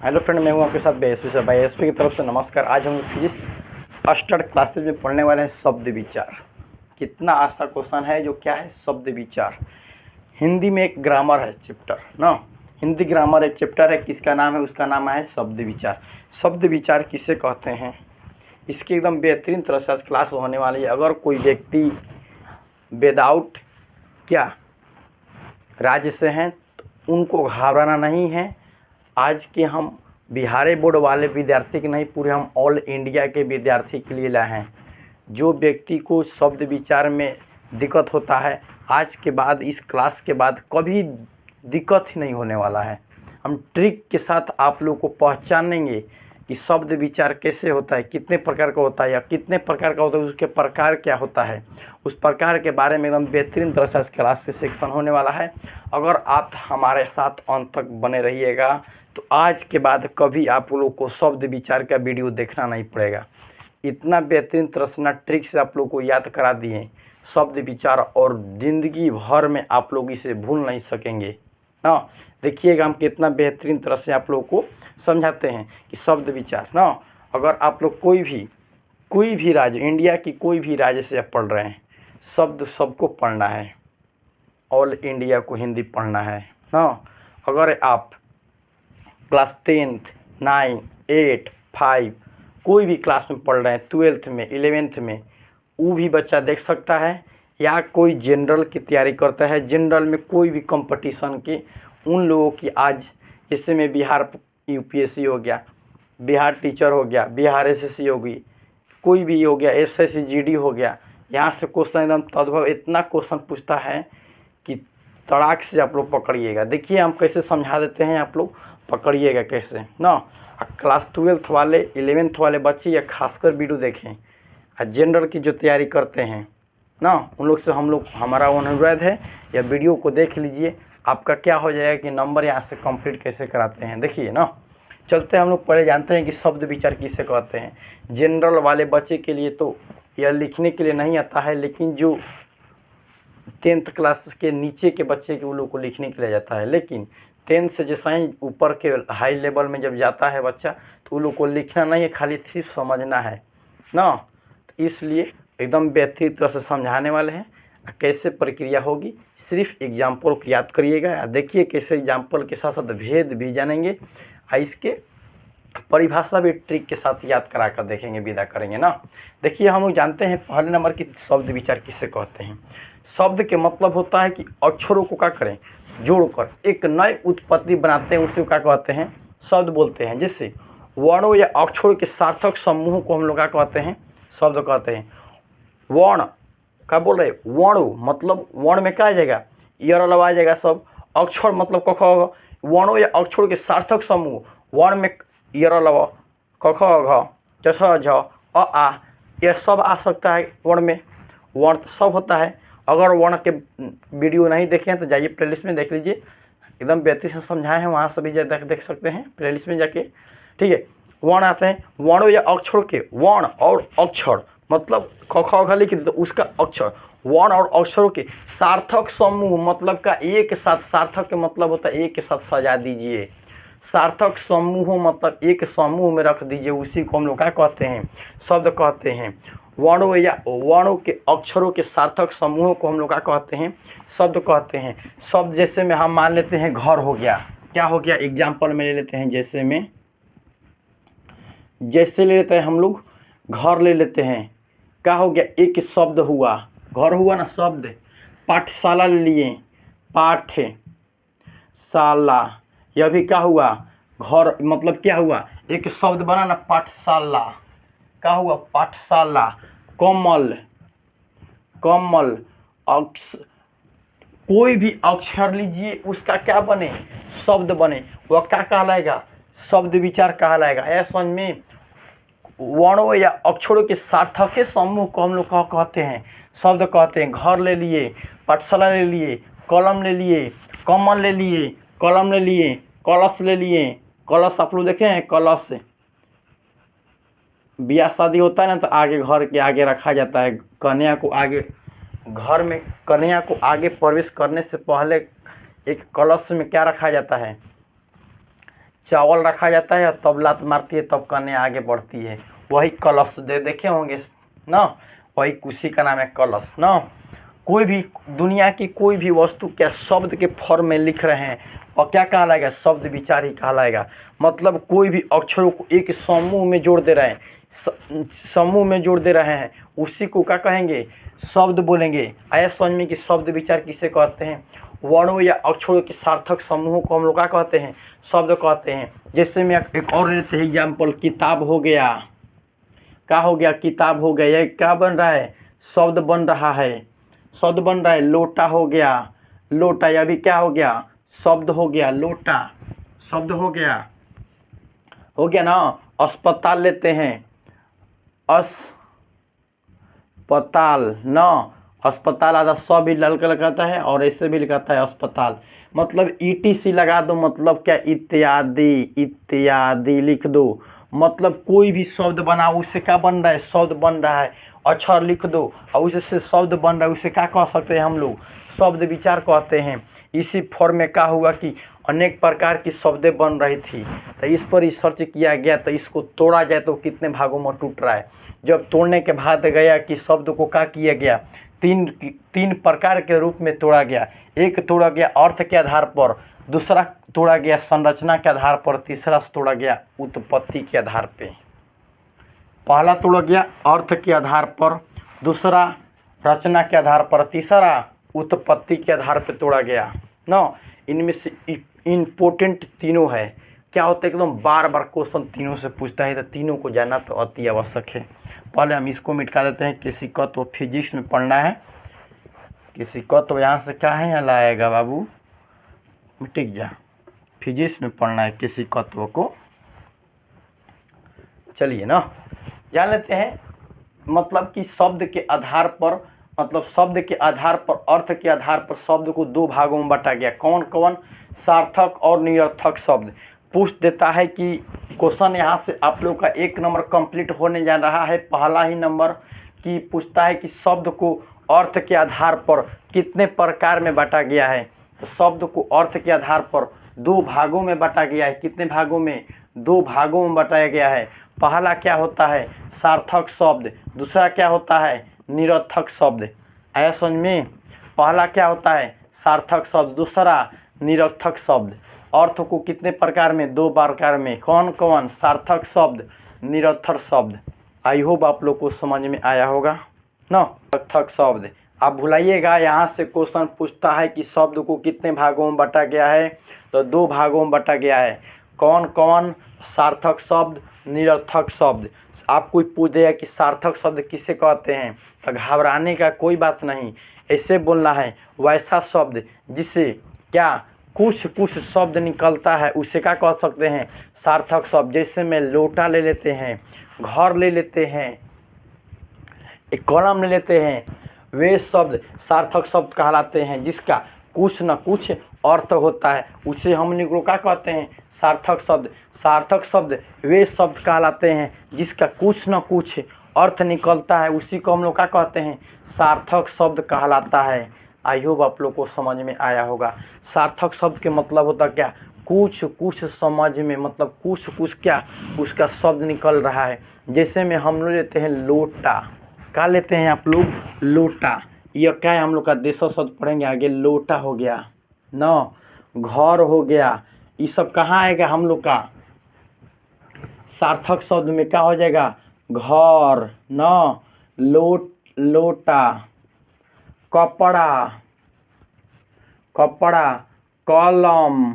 Hello friend, मैं हूं आपके साथ बेएसपी से। बेएसपी की तरफ से नमस्कार। आज हम फिजिक्स स्टड क्लासेज में पढ़ने वाले हैं शब्द विचार। कितना आसान क्वेश्चन है जो क्या है शब्द विचार। हिंदी में एक ग्रामर है चैप्टर ना, हिंदी ग्रामर एक चैप्टर है, किसका नाम है? उसका नाम है शब्द विचार। शब्द विचार किसे कहते हैं, इसकी एकदम बेहतरीन तरह से आज क्लास होने वाली है। अगर कोई व्यक्ति विदाउट क्या राज्य से हैं तो उनको घबराना नहीं है। आज के हम बिहार बोर्ड वाले विद्यार्थी के नहीं, पूरे हम ऑल इंडिया के विद्यार्थी के लिए लाए हैं। जो व्यक्ति को शब्द विचार में दिक्कत होता है, आज के बाद इस क्लास के बाद कभी दिक्कत ही नहीं होने वाला है। हम ट्रिक के साथ आप लोग को पहचानेंगे कि शब्द विचार कैसे होता है, कितने प्रकार का होता है या कितने प्रकार का होता है, उसके प्रकार क्या होता है, उस प्रकार के बारे में एकदम बेहतरीन तरह से क्लास के सेक्शन होने वाला है। अगर आप हमारे साथ अंत तक बने रहिएगा तो आज के बाद कभी आप लोग को शब्द विचार का वीडियो देखना नहीं पड़ेगा। इतना बेहतरीन तरह से ना ट्रिक से आप लोग को याद करा दिए शब्द विचार, और ज़िंदगी भर में आप लोग इसे भूल नहीं सकेंगे ना। देखिएगा हम कितना बेहतरीन तरह से आप लोग को समझाते हैं कि शब्द विचार ना। अगर आप लोग कोई भी राज्य, इंडिया की कोई भी राज्य से आप पढ़ रहे हैं, शब्द सबको पढ़ना है। ऑल इंडिया को हिंदी पढ़ना है ना। अगर आप क्लास 10th 9 8 5 कोई भी क्लास में पढ़ रहे हैं, 12th में 11th में, वो भी बच्चा देख सकता है। या कोई जनरल की तैयारी करता है, जनरल में कोई भी कंपटीशन के, उन लोगों की आज जैसे में बिहार यूपीएससी हो गया, बिहार टीचर हो गया, बिहार एसएससी होगी, कोई भी हो गया, एसएससी जीडी हो गया, यहाँ से क्वेश्चन एकदम तद्भव इतना क्वेश्चन पूछता है कि तड़ाक से आप लोग पकड़िएगा। देखिए हम कैसे समझा देते हैं, आप लोग पकड़िएगा कैसे ना। क्लास 12th वाले 11th वाले बच्चे या खासकर वीडियो देखें, जनरल की जो तैयारी करते हैं ना, उन लोग से हमारा अनुरोध है, या वीडियो को देख लीजिए। आपका क्या हो जाएगा कि नंबर यहाँ से कंप्लीट कैसे कराते हैं, देखिए ना। चलते हम लोग पहले जानते हैं कि शब्द विचार किसे कहते हैं। जनरल वाले बच्चे के लिए तो यह लिखने के लिए नहीं आता है, लेकिन जो 10th क्लास के नीचे के बच्चे के, उन लोग को लिखने के लिए जाता है। लेकिन 10th से जैसा ही ऊपर के हाई लेवल में जब जाता है बच्चा, तो उन लोग को लिखना नहीं है, खाली सिर्फ समझना है ना। तो इसलिए एकदम बेहतरीन तरह से समझाने वाले हैं। कैसे प्रक्रिया होगी, सिर्फ एग्जाम्पल को याद करिएगा। देखिए कैसे एग्जाम्पल के साथ साथ भेद भी जानेंगे, इसके परिभाषा भी ट्रिक के साथ याद करा कर देखेंगे, विदा करेंगे ना। देखिए हम लोग जानते हैं पहले नंबर की शब्द विचार किसे कहते हैं। शब्द के मतलब होता है कि अक्षरों को क्या करें, जोड़कर एक नई उत्पत्ति बनाते हैं, उसे क्या कहते हैं, शब्द बोलते हैं। जैसे वर्णों या अक्षरों के सार्थक समूह को हम लोग क्या कहते हैं, शब्द कहते हैं। वर्ण क्या बोल रहे, वर्ण मतलब वर्ण में क्या आ जाएगा, ईयर अलग आ जाएगा सब। अक्षर मतलब क ख होगा। वर्णों या अक्षरों के सार्थक समूह, वर्ण में ईयर अलग, क ख घ च छ झ अ आ, यह सब आ सकता है वर्ण में। वर्ण तो सब होता है। अगर वर्ण के वीडियो नहीं देखे हैं तो जाइए प्लेलिस्ट में देख लीजिए, एकदम बेहतरीन से समझाए हैं, वहाँ से भी देख सकते हैं प्लेलिस्ट में जाके, ठीक है। वर्ण आते हैं, वर्णों या अक्षरों के, वर्ण और अक्षर मतलब ख ख घ लिख तो उसका अक्षर, वर्ण और अक्षरों के सार्थक समूह मतलब का एक साथ, सार्थक के मतलब होता है एक के साथ सजा दीजिए। सार्थक समूह मतलब एक समूह में रख दीजिए, उसी को हम लोग क्या कहते हैं, शब्द कहते हैं। वर्णों या वर्णों के अक्षरों के सार्थक समूहों को हम लोग क्या कहते हैं, शब्द कहते हैं। शब्द जैसे में हम मान लेते हैं घर हो गया, क्या हो गया, एग्जाम्पल में ले लेते हैं, जैसे ले लेते हैं हम लोग घर ले लेते हैं, क्या हो गया, एक शब्द हुआ, घर हुआ ना शब्द। पाठशाला ले लिए, पाठशाला, यह भी क्या हुआ, घर मतलब क्या हुआ, एक शब्द बना ना, पाठशाला, क्या हुआ, पाठशाला। कमल, कमल, कोई भी अक्षर लीजिए, उसका क्या बने, शब्द बने, वह क्या कहलाएगा, शब्द विचार कहलाएगा। है समझ में। वर्णों या अक्षरों के सार्थक समूह को हम लोग कहते हैं, शब्द कहते हैं। घर ले लिए, पाठशाला ले लिए, कलम ले लिए, कमल ले लिए, कलम ले लिए, कलश ले लिए। कलश आप लोग देखे हैं, कलश ब्याह शादी होता है ना, तो आगे घर के आगे रखा जाता है। कन्या को आगे, घर में कन्या को आगे प्रवेश करने से पहले एक कलश में क्या रखा जाता है, चावल रखा जाता है और तब लात मारती है, तब कन्या आगे बढ़ती है। वही कलश देखे होंगे ना, वही उसी का नाम है कलश ना। कोई भी दुनिया की कोई भी वस्तु क्या शब्द के फॉर्म में लिख रहे हैं और क्या कहलाएगा, शब्द विचार ही कहलाएगा। मतलब कोई भी अक्षरों को एक समूह में जोड़ दे रहे हैं, समूह में जोड़ दे रहे हैं, उसी को क्या कहेंगे, शब्द बोलेंगे। आया समझ में कि शब्द विचार किसे कहते हैं। वर्णों या अक्षरों के सार्थक समूहों को हम लोग क्या कहते हैं, शब्द कहते हैं। जैसे मैं एक और लेते हैं एग्जाम्पल, किताब हो गया, क्या हो गया, किताब हो गया, ये क्या बन रहा है, शब्द बन रहा है, शब्द बन रहा है। लोटा हो गया, लोटा, या भी क्या हो गया, शब्द हो गया, लोटा शब्द हो गया ना। अस्पताल लेते हैं, अस्पताल ना, अस्पताल आधा स भी लल कर लगाता है और ऐसे भी लिखाता है अस्पताल। मतलब ईटीसी लगा दो, मतलब क्या, इत्यादि, इत्यादि लिख दो। मतलब कोई भी शब्द बनाओ, उससे क्या बन रहा है, शब्द बन रहा है। अक्षर लिख दो और उससे शब्द बन रहा है, उसे क्या कह सकते हैं हम लोग, शब्द विचार कहते हैं। इसी फॉर्म में क्या हुआ कि अनेक प्रकार की शब्दें बन रही थी, तो इस पर रिसर्च किया गया, तो इसको तोड़ा जाए तो कितने भागों में टूट रहा है। जब तोड़ने के बाद गया कि शब्द को क्या किया गया, तीन प्रकार के रूप में तोड़ा गया। एक तोड़ा गया अर्थ के आधार पर, दूसरा तोड़ा गया संरचना के आधार पर, तीसरा तोड़ा गया उत्पत्ति के आधार पे। पहला तोड़ा गया अर्थ के आधार पर, दूसरा रचना के आधार पर, तीसरा उत्पत्ति के आधार पर तोड़ा गया ना। इनमें से इम्पोर्टेंट तीनों है। क्या होता है, एकदम बार बार क्वेश्चन तीनों से पूछता है, तो तीनों को जानना तो अति आवश्यक है। पहले हम इसको मिटा देते हैं। किसी का तो फिजिक्स में पढ़ना है, किसी का तो यहाँ से क्या है, यहाँ लाएगा बाबू, मिटिक जा, फिजिक्स में पढ़ना है किसी तत्व को। चलिए ना, जान लेते हैं। मतलब कि शब्द के आधार पर, मतलब शब्द के आधार पर, अर्थ के आधार पर शब्द को दो भागों में बांटा गया। कौन कौन, सार्थक और निरर्थक शब्द। पूछ देता है कि क्वेश्चन यहाँ से आप लोग का 1 नंबर कंप्लीट होने जा रहा है। पहला ही नंबर कि पूछता है कि शब्द को अर्थ के आधार पर कितने प्रकार में बांटा गया है। तो शब्द को अर्थ के आधार पर 2 भागों में बांटा गया है। कितने भागों में, 2 भागों में बांटाया गया है। पहला क्या होता है, सार्थक शब्द, दूसरा क्या होता है, निरर्थक शब्द। आया समझ में। पहला क्या होता है, सार्थक शब्द, दूसरा निरर्थक शब्द। अर्थ को कितने प्रकार में, 2 प्रकार में। कौन कौन, सार्थक शब्द, निरर्थक शब्द। आई होप आप लोग को समझ में आया होगा ना। सार्थक शब्द आप भुलाइएगा, यहाँ से क्वेश्चन पूछता है कि शब्द को कितने भागों में बांटा गया है, तो 2 भागों में बांटा गया है। कौन कौन, सार्थक शब्द, निरर्थक शब्द। आपको पूछ देगा कि सार्थक शब्द किसे कहते हैं, तो घबराने का कोई बात नहीं, ऐसे बोलना है। वैसा शब्द जिससे क्या कुछ कुछ शब्द निकलता है, उसे क्या कह सकते हैं, सार्थक शब्द। जैसे में लोटा ले लेते हैं, घर ले लेते हैं, एक कलम ले लेते हैं, वे शब्द सार्थक शब्द कहलाते हैं। जिसका कुछ न कुछ अर्थ होता है, उसे हम लोग को क्या कहते हैं, सार्थक शब्द। सार्थक शब्द वे शब्द कहलाते हैं जिसका कुछ न कुछ अर्थ निकलता है, उसी को हम लोग क्या कहते हैं, सार्थक शब्द कहलाता है। आई होप आप लोग को समझ में आया होगा। सार्थक शब्द के मतलब होता क्या, कुछ कुछ समझ में, मतलब कुछ कुछ क्या उसका शब्द निकल रहा है। जैसे में हम लोग लेते हैं लोटा, क्या लेते हैं आप लोग, लोटा। यह क्या है, हम लोग का देशा शब्द पढ़ेंगे आगे। लोटा हो गया ना, घर हो गया, ये सब कहाँ आएगा हम लोग का, सार्थक शब्द में क्या हो जाएगा, घर ना, लोटा, कपड़ा, कपड़ा, कलम,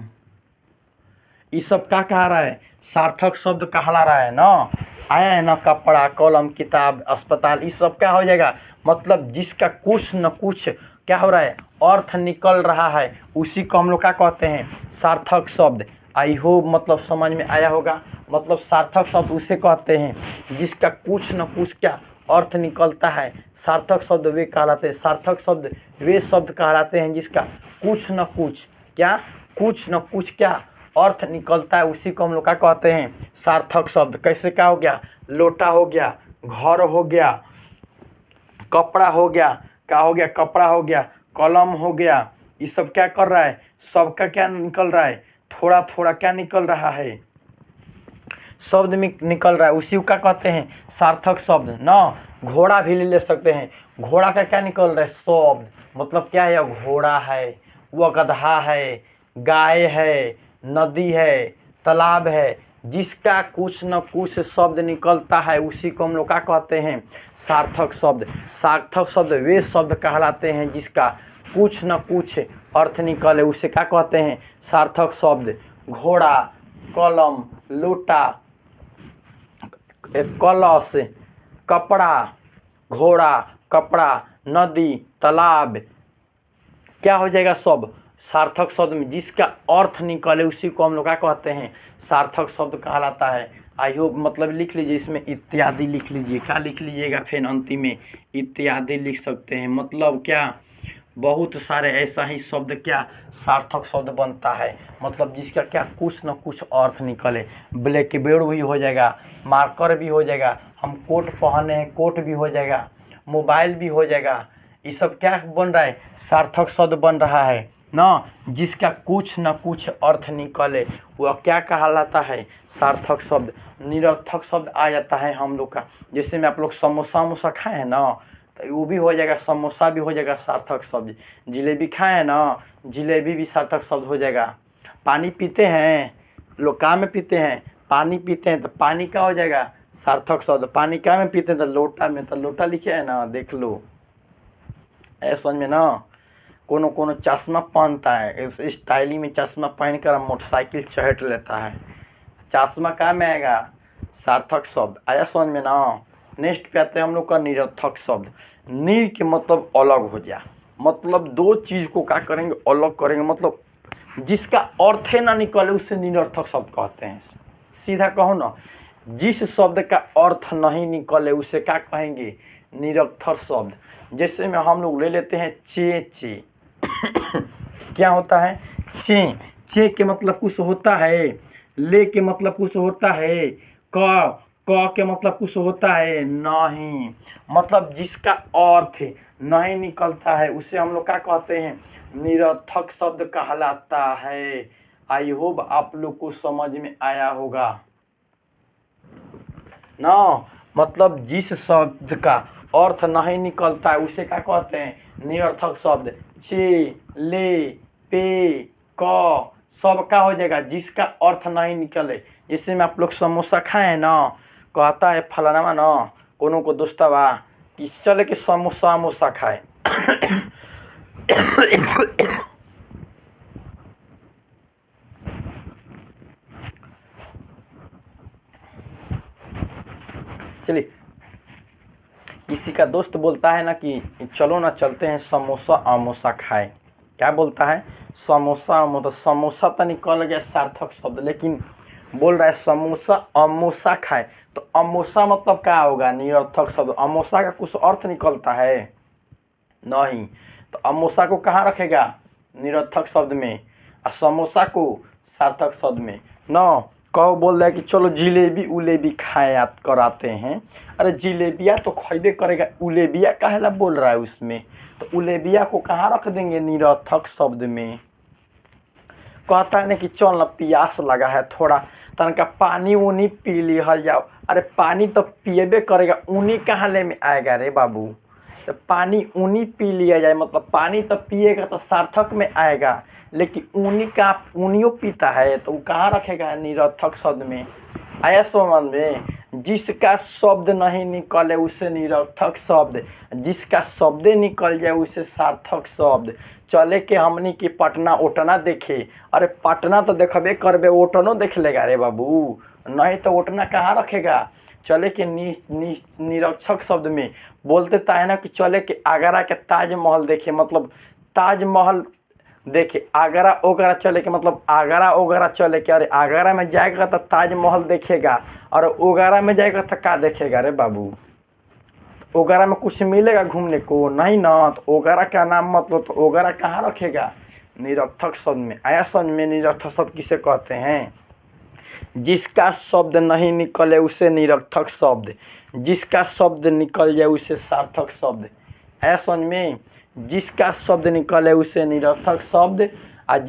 ये सब क्या कह रहा है, सार्थक शब्द कहला रहा है ना। आया है ना, कपड़ा, कलम, किताब, अस्पताल, ये सब क्या हो जाएगा, मतलब जिसका कुछ न कुछ क्या हो रहा है, अर्थ निकल रहा है, उसी को हम लोग क्या कहते हैं, सार्थक शब्द। आई होप मतलब समझ में आया होगा। मतलब सार्थक शब्द उसे कहते हैं जिसका कुछ न कुछ क्या अर्थ निकलता है, सार्थक शब्द वे कहलाते हैं। सार्थक शब्द वे शब्द कहलाते हैं जिसका कुछ न कुछ क्या, कुछ न कुछ क्या अर्थ निकलता है, उसी को हम लोग क्या कहते हैं, सार्थक शब्द। कैसे क्या हो गया, लोटा हो गया, घर हो गया, कपड़ा हो गया, क्या हो गया, कपड़ा हो गया, कलम हो गया, ये सब क्या कर रहा है, सबका क्या निकल रहा है, थोड़ा थोड़ा क्या निकल रहा है, शब्द में निकल रहा है, उसी को क्या कहते हैं, सार्थक शब्द ना। घोड़ा भी ले सकते हैं, घोड़ा का क्या निकल रहा है, शब्द, मतलब क्या है, घोड़ा है, वह गधा है, गाय है, नदी है, तालाब है, जिसका कुछ न कुछ शब्द निकलता है उसी को हम लोग क्या कहते हैं, सार्थक शब्द। सार्थक शब्द वे शब्द कहलाते हैं जिसका कुछ न कुछ अर्थ निकले, उसे क्या कहते हैं, सार्थक शब्द। घोड़ा, कलम, लोटा, कलश, कपड़ा, घोड़ा, कपड़ा, नदी, तालाब, क्या हो जाएगा, सब सार्थक शब्द में जिसका अर्थ निकले उसी को हम लोग क्या कहते हैं, सार्थक शब्द कहलाता है। आई होप मतलब लिख लीजिए, इसमें इत्यादि लिख लीजिए, क्या लिख लीजिएगा, फिर अंतिम में इत्यादि लिख सकते हैं। मतलब क्या, बहुत सारे ऐसा ही शब्द क्या सार्थक शब्द बनता है, मतलब जिसका क्या कुछ न कुछ अर्थ निकले। ब्लैक बोर्ड भी हो जाएगा, मार्कर भी हो जाएगा, हम कोट पहने हैं कोट भी हो जाएगा, मोबाइल भी हो जाएगा, ये सब क्या बन रहा है, सार्थक शब्द बन रहा है ना, जिसका कुछ न कुछ अर्थ निकले वह क्या कहलाता है, सार्थक शब्द। निरर्थक शब्द आ जाता है हम लोग का, जैसे में आप लोग समोसा वमोसा खाए हैं ना, तो वो भी हो जाएगा, समोसा भी हो जाएगा सार्थक शब्द। जिलेबी खाए हैं ना, जिलेबी भी सार्थक शब्द हो जाएगा। पानी पीते हैं, लोग क्या में पीते हैं, पानी पीते हैं, तो पानी क्या हो जाएगा, सार्थक शब्द। पानी क्या में पीते हैं, तो लोटा में, तो लोटा लिखे है ना, देख लो ऐसा समझ में ना। कोनो कोनो चश्मा पहनता है, इस स्टाइली में चश्मा पहन कर मोटरसाइकिल चढ़ लेता है, चश्मा क्या में आएगा, सार्थक शब्द। आया समझ में ना। नेक्स्ट पे आते हैं हम लोग का निरर्थक शब्द। नीर के मतलब अलग हो जा, मतलब दो चीज़ को क्या करेंगे, अलग करेंगे, मतलब जिसका अर्थ है ना निकले उसे निरर्थक शब्द कहते हैं। सीधा कहो ना, जिस शब्द का अर्थ नहीं निकले उसे क्या कहेंगे, निरर्थक शब्द। जैसे में हम लोग ले लेते हैं चे चे क्या होता है, चे, चे के मतलब कुछ होता है, ले के मतलब कुछ होता है, क के मतलब कुछ होता है नहीं, मतलब जिसका अर्थ नहीं निकलता है उसे हम लोग क्या कहते हैं, निरर्थक शब्द कहलाता है। आई होप आप लोग को समझ में आया होगा ना। मतलब जिस शब्द का अर्थ नहीं निकलता है उसे क्या कहते हैं, निरर्थक शब्द। चे, ले, पे, क सब क्या हो जाएगा, जिसका अर्थ नहीं निकले। जैसे में आप लोग समोसा खाए ना, कहता है फलाना ना कोनो को दोस्तवा कि चले के समोसा वमोसा खाए चलिए, किसी का दोस्त बोलता है ना कि चलो ना चलते हैं समोसा आमोसा खाए, क्या बोलता है, समोसा आमोसा, समोसा तो निकल गया सार्थक शब्द, लेकिन बोल रहा है समोसा अमोसा खाए, तो अमोसा मतलब क्या होगा, निरर्थक शब्द। अमोसा का कुछ अर्थ निकलता है नहीं, तो अमोसा को कहाँ रखेगा, निरर्थक शब्द में, और समोसा को सार्थक शब्द में न। कहो बोल रहा है कि चलो जिलेबी उलेबी खाए कराते हैं, अरे जिलेबिया तो खैबे करेगा, उलेबिया काहेला बोल रहा है उसमें, तो उलेबिया को कहाँ रख देंगे, निरर्थक शब्द में। कहता है ना कि चल ना प्यास लगा है, थोड़ा तनका पानी उनी पी लिहल जाओ, अरे पानी तो पिएबे करेगा, ऊनी कहाँ ले में आएगा रे बाबू, तो पानी ऊनी पी लिया जाए, मतलब पानी तो पिएगा तो सार्थक में आएगा, लेकिन ऊनी का ऊनियो पीता है तो वो कहाँ रखेगा, निरर्थक शब्द में। आया समझ में। जिसका शब्द नहीं निकले उसे निरर्थक शब्द, जिसका शब्द निकल जाए उसे सार्थक शब्द। चले के हमनी की पटना ओटना देखे, अरे पटना तो देखबे करबे, ओटनो देख लेगा रे बाबू, नहीं तो ओटना कहाँ रखेगा। चले के निरक्षक शब्द में बोलते ता है ना कि चले के आगरा के ताजमहल देखे, मतलब ताजमहल देखे, आगरा ओगरा चले के मतलब आगरा ओगरा चले के, अरे आगरा में जाएगा तो ताजमहल देखेगा, और ओगरा में जाएगा तो क्या देखेगा रे बाबू, ओगरा में कुछ मिलेगा घूमने को नहीं ना, तो ओगरा का नाम मतलब, तो ओगरा कहाँ रखेगा, निरर्थक शब्द में। आया समझ में। निरर्थक शब्द किसे कहते हैं, जिसका शब्द नहीं निकले उसे निरर्थक शब्द, जिसका शब्द निकल जाए उसे सार्थक शब्द। आया समझ में। जिसका शब्द निकले उसे निरर्थक शब्द, और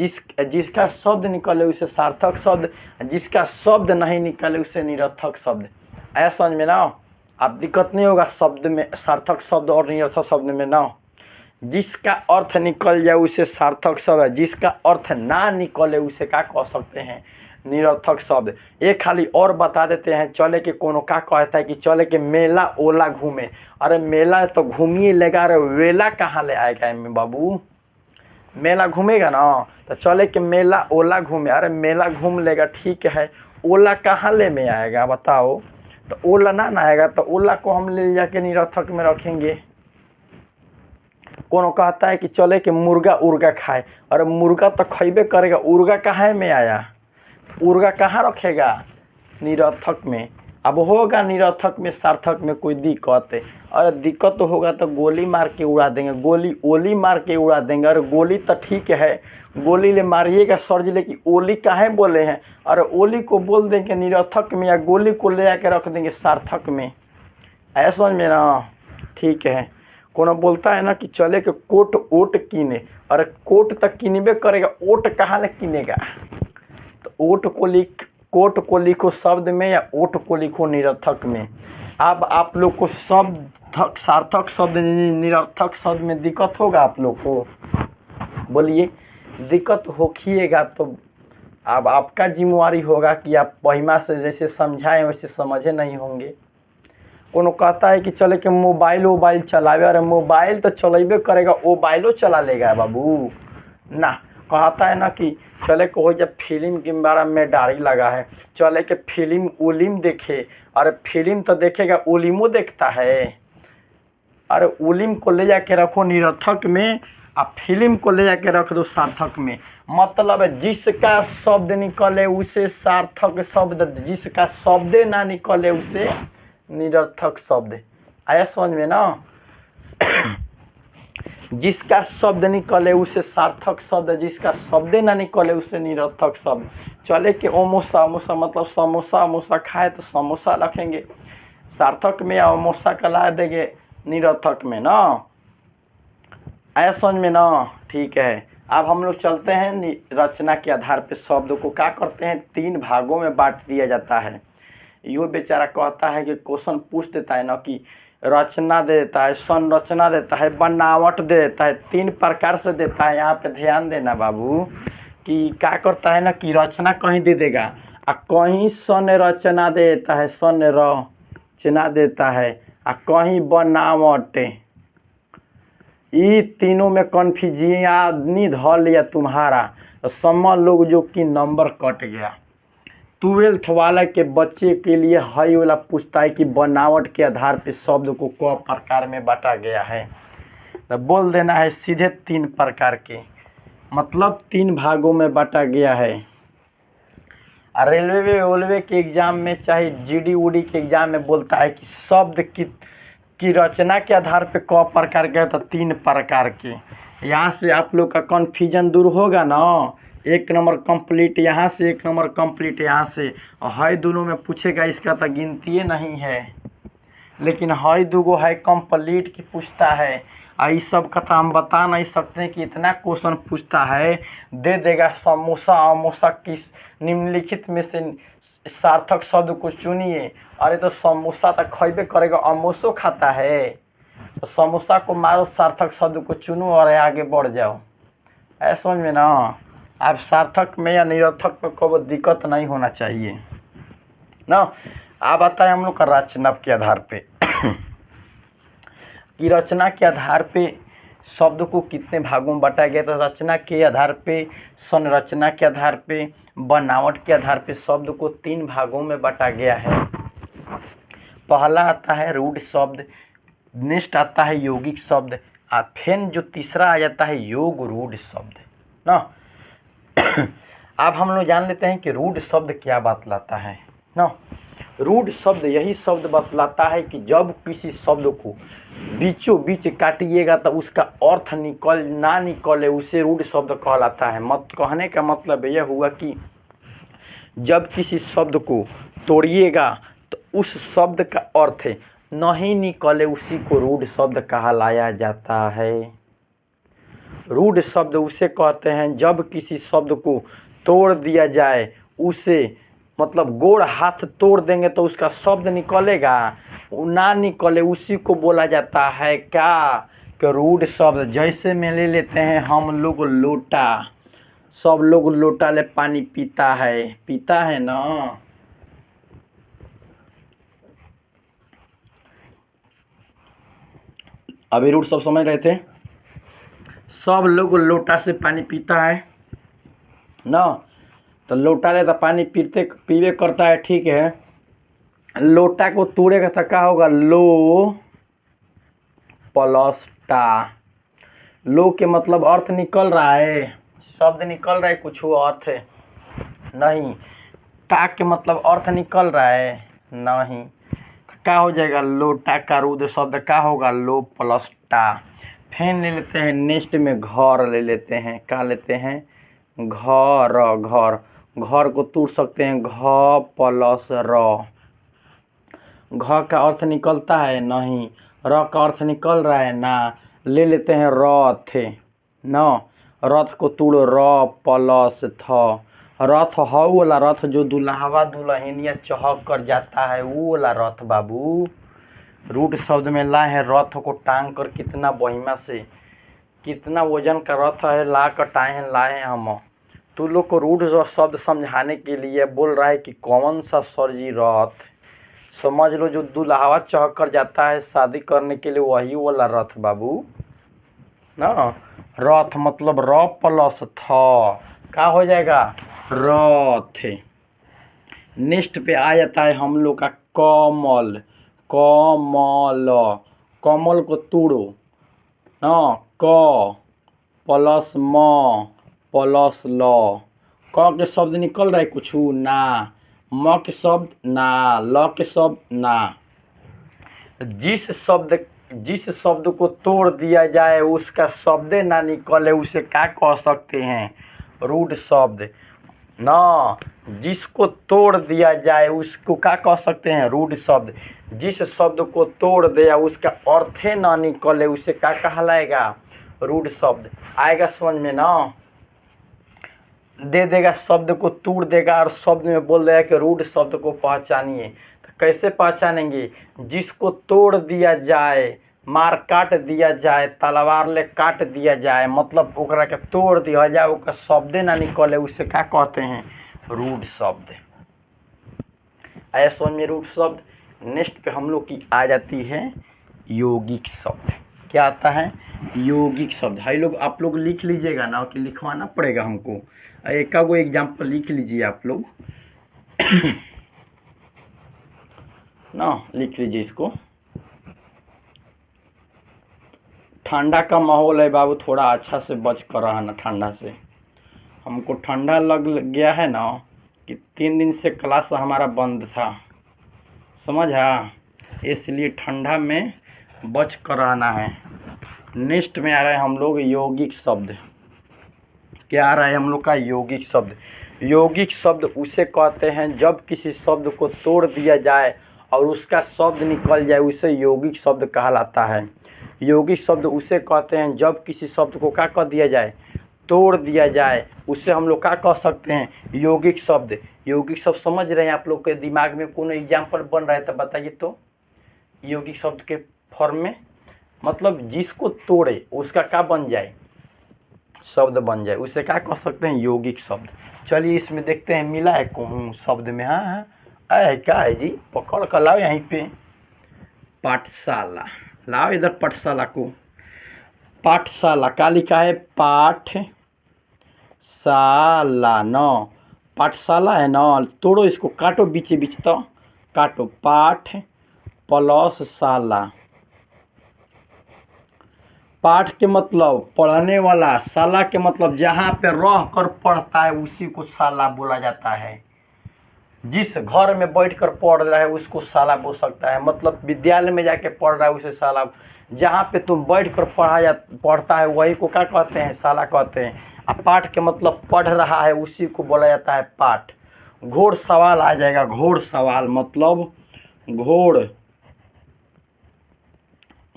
जिसका शब्द निकले उसे सार्थक शब्द, जिसका शब्द नहीं निकले उसे निरर्थक शब्द। ऐसा समझ में ना, आप दिक्कत नहीं होगा शब्द में, सार्थक शब्द और निरर्थक शब्द में ना। जिसका अर्थ निकल जाए उसे सार्थक शब्द है, जिसका अर्थ ना निकले उसे क्या कह सकते हैं, निरर्थक शब्द। एक खाली और बता देते हैं, चले के कोनो का कहता है कि चले के मेला ओला घूमे। अरे मेला तो घूमिए लेगा, अरे वेला कहाँ ले आएगा में बाबू, मेला घूमेगा ना तो चले के मेला ओला घूमे। अरे मेला घूम लेगा ठीक है, ओला कहाँ ले में आएगा बताओ, तो ओला ना आएगा तो ओला को हम ले जाके निरर्थक में रखेंगे। कोनो कहता है कि चले के मुर्गा उर्गा खाए, अरे मुर्गा तो खैबे करेगा, उर्गा कहाँ में आया, उर्गा कहाँ रखेगा, निरर्थक में। अब होगा निरर्थक में सार्थक में कोई दिक्कत है, अरे दिक्कत तो होगा तो गोली मार के उड़ा देंगे, गोली ओली मार के उड़ा देंगे। अरे गोली तो ठीक है, गोली ले मारिएगा सर जी, लेकिन ओली काहे बोले हैं, अरे ओली को बोल देंगे निरर्थक में या गोली को ले आके रख देंगे सार्थक में। ऐसा समझ में ना, ठीक है। कोनो बोलता है ना कि चले के कोट ओट कीने, अरे कोट तक किनबे करेगा, ओट कहाँ ले किनेगा, तो ओट को कोट को लिखो शब्द में या ओट को लिखो निरर्थक में। अब आप लोग को शब्द सार्थक शब्द निरर्थक शब्द में दिक्कत होगा आप लोग को, बोलिए दिक्कत होखिएगा तो अब आपका जिम्मेवारी होगा कि आप पहिमा से जैसे समझाएं वैसे समझे नहीं होंगे। कोनो कहता है कि चले के मोबाइल चलावे, अरे मोबाइल तो चलेबे करेगा, मोबाइलो चला लेगा बाबू ना। कहता है ना कि चले को हो जब फिल्म के बारे में डारी लगा है, चले के फिल्म उलिम देखे, अरे फिल्म तो देखेगा उलिमो देखता है। अरे उलिम को ले जाके रखो निरर्थक में, अब फिल्म को ले जाके रख दो सार्थक में। मतलब जिसका शब्द निकले उसे सार्थक शब्द, जिसका शब्द ना निकले उसे निरर्थक शब्द। आया समझ में ना, जिसका शब्द निकले उसे सार्थक शब्द, जिसका शब्द ना निकले उसे निरर्थक शब्द। चले के ओमोसा, ओमोसा मतलब समोसा, ओमोसा खाए तो समोसा रखेंगे सार्थक में, या ओमोसा का ला देंगे निरर्थक में ना। आया समझ में ना, ठीक है। अब हम लोग चलते हैं रचना के आधार पे शब्द को क्या करते हैं, 3 भागों में बांट दिया जाता है। यो बेचारा कहता है कि क्वेश्चन पूछ देता है ना कि रचना देता है, संरचना देता है, बनावट देता है, 3 प्रकार से देता है। यहाँ पे ध्यान देना बाबू कि क्या करता है ना कि रचना कहीं दे देगा और कहीं संरचना देता है, संरचना देता है और कहीं बनावट। ये तीनों में कन्फ्यूजन धर लिया तुम्हारा तो समझ लोग जो कि नंबर कट गया। 12th वाला के बच्चे के लिए हाई वाला पूछता है कि बनावट के आधार पे शब्द को क प्रकार में बांटा गया है, तो बोल देना है सीधे 3 प्रकार के, मतलब 3 भागों में बांटा गया है। रेलवे के एग्ज़ाम में चाहे जीडी उडी के एग्ज़ाम में बोलता है कि शब्द की रचना के आधार पे क प्रकार के, तो 3 प्रकार के। यहाँ से आप लोग का कन्फ्यूजन दूर होगा ना। 1 नंबर कंप्लीट यहाँ से, 1 नंबर कंप्लीट यहाँ से, हाई दोनों में पूछेगा, इसका तो गिनती नहीं है, लेकिन हाई दूगो है कंप्लीट की पूछता है। इस सब का तो हम बता नहीं सकते कि इतना क्वेश्चन पूछता है। दे देगा समोसा अमोसा किस निम्नलिखित में से सार्थक शब्द को चुनिए। अरे तो समोसा तो खैबे करेगा, अमोसो खाता है, तो समोसा को मारो, सार्थक शब्द को चुनो और आगे बढ़ जाओ। ऐसा समझ में ना। आप सार्थक में या निरर्थक में को दिक्कत नहीं होना चाहिए ना। आप बताएं हम लोग का रचना के आधार पे कि रचना के आधार पे शब्द को कितने भागों में बांटा गया। तो रचना के आधार पे, संरचना के आधार पे, बनावट के आधार पे शब्द को 3 भागों में बांटा गया है। पहला आता है रूढ़ शब्द, नेक्स्ट आता है यौगिक शब्द, और फिर जो तीसरा आ जाता है योग रूढ़ शब्द ना। अब हम लोग जान लेते हैं कि रूढ़ शब्द क्या बतलाता है ना। रूढ़ शब्द यही शब्द बतलाता है कि जब किसी शब्द को बीचों बीच काटिएगा तो उसका अर्थ ना निकले उसे रूढ़ शब्द कहलाता है। मत कहने का मतलब यह हुआ कि जब किसी शब्द को तोड़िएगा तो उस शब्द का अर्थ नहीं निकले उसी को रूढ़ शब्द कहलाया जाता है। रूढ़ शब्द उसे कहते हैं जब किसी शब्द को तोड़ दिया जाए, उसे मतलब गोड़ हाथ तोड़ देंगे तो उसका शब्द निकलेगा, ना निकले उसी को बोला जाता है क्या, कि रूढ़ शब्द। जैसे में ले लेते हैं हम लोग लोटा, सब लोग लोटा ले पानी पीता है ना। अभी रूढ़ शब्द समझ रहे थे, सब लोग लोटा से पानी पीता है ना, तो लोटा ले तो पानी पीवे करता है, ठीक है। लोटा को तोड़ेगा तो क्या होगा, लो प्लस टा। लो के मतलब अर्थ निकल रहा है, शब्द निकल रहा है, कुछ अर्थ नहीं। टा के मतलब अर्थ निकल रहा है नहीं, क्या हो जाएगा, लोटा का रूढ़ शब्द क्या होगा, लो प्लस टा। फैन ले लेते हैं, नेक्स्ट में घर ले लेते हैं, क्या लेते हैं, घर। घर घर को तोड़ सकते हैं, घ प्लस र। घ का अर्थ निकलता है नहीं, र का अर्थ निकल रहा है ना। ले लेते हैं रथ न, रथ को तोड़ो, र प्लस थ। रथ हऊ वाला रथ जो दुल्हावा दुल्हनिया चहक कर जाता है, वो वाला रथ बाबू। रूढ़ शब्द में लाए हैं रथ को टांग कर, कितना बहिमा से, कितना वजन का रथ है, ला कर लाए हैं हम। तू लोग को रूढ़ शब्द समझाने के लिए बोल रहा है कि कौन सा सरजी रथ, समझ लो जो दुल्हावा चहक कर जाता है शादी करने के लिए, वही वाला रथ बाबू ना। रथ मतलब र प्लस थ, क्या हो जाएगा, रथ। नेक्स्ट पे आ जाता है हम लोग का कमल। कमल, कमल को तोड़ो ना, क प्लस म प्लस ल। क के शब्द निकल रहा है कुछ ना, म के शब्द ना, ल के शब्द ना। जिस शब्द को तोड़ दिया जाए उसका शब्द ना निकले, उसे क्या कह सकते हैं, रूढ़ शब्द ना। जिसको तोड़ दिया जाए उसको क्या कह सकते हैं, रूढ़ शब्द। जिस शब्द को तोड़ दिया उसका अर्थ ना निकले, उसे क्या कहलाएगा, रूढ़ शब्द। आएगा समझ में ना। दे देगा, शब्द को तोड़ देगा और शब्द में बोल देगा कि रूढ़ शब्द को पहचानिए, तो कैसे पहचानेंगे, जिसको तोड़ दिया जाए, मार काट दिया जाए, तलवार ले काट दिया जाए, मतलब ओकरा के तोड़ दिया जाए, ओकर शब्द ना निकले, उसे क्या कहते हैं, रूढ़ शब्द। आया समझ में रूढ़ शब्द। नेक्स्ट पे हम लोग की आ जाती है यौगिक शब्द। क्या आता है, यौगिक शब्द। भाई लोग आप लोग लिख लीजिएगा ना, कि लिखवाना पड़ेगा हमको, एक वो एग्जाम्पल लिख लीजिए आप लोग ना, लिख लीजिए इसको। ठंडा का माहौल है बाबू, थोड़ा अच्छा से बच कर रहा ना, ठंडा से हमको ठंडा लग गया है ना, कि 3 दिन से क्लास हमारा बंद था, समझा, इसलिए ठंडा में बच कर रहना है। नेक्स्ट में आ रहा है हम लोग यौगिक शब्द। क्या आ रहा है हम लोग का, यौगिक शब्द। यौगिक शब्द उसे कहते हैं जब किसी शब्द को तोड़ दिया जाए और उसका शब्द निकल जाए, उसे यौगिक शब्द कहलाता है। यौगिक शब्द उसे कहते हैं जब किसी शब्द को क्या कह दिया जाए, तोड़ दिया जाए, उसे हम लोग क्या कह सकते हैं, यौगिक शब्द। यौगिक शब्द समझ रहे हैं आप लोग के दिमाग में कौन एग्जाम्पल बन रहा है तो बताइए तो। यौगिक शब्द के फॉर्म में मतलब जिसको तोड़े उसका क्या बन जाए, शब्द बन जाए, उसे क्या कह सकते हैं, यौगिक शब्द। चलिए इसमें देखते हैं मिला है कौन शब्द में। हाँ हाँ है, क्या है जी, पकड़ कर लाओ यहीं पे, पाठशाला लाओ इधर, पाठशाला को, पाठशाला क्या लिखा है, पाठशाला न, पाठशाला है ना, तोड़ो इसको, काटो बीचे बीच, तो काटो, पाठ प्लस शाला। पाठ के मतलब पढ़ने वाला, शाला के मतलब जहाँ पे रह कर पढ़ता है उसी को शाला बोला जाता है। जिस घर में बैठकर पढ़ रहा है उसको शाला बोल सकता है, मतलब विद्यालय में जाके पढ़ रहा है उसे शाला। जहाँ पे तुम बैठकर पढ़ता है वही को क्या कहते हैं, शाला कहते हैं। अब पाठ के मतलब पढ़ रहा है उसी को बोला जाता है पाठ। घोड़ सवाल आ जाएगा, घोड़ सवाल मतलब घोड़,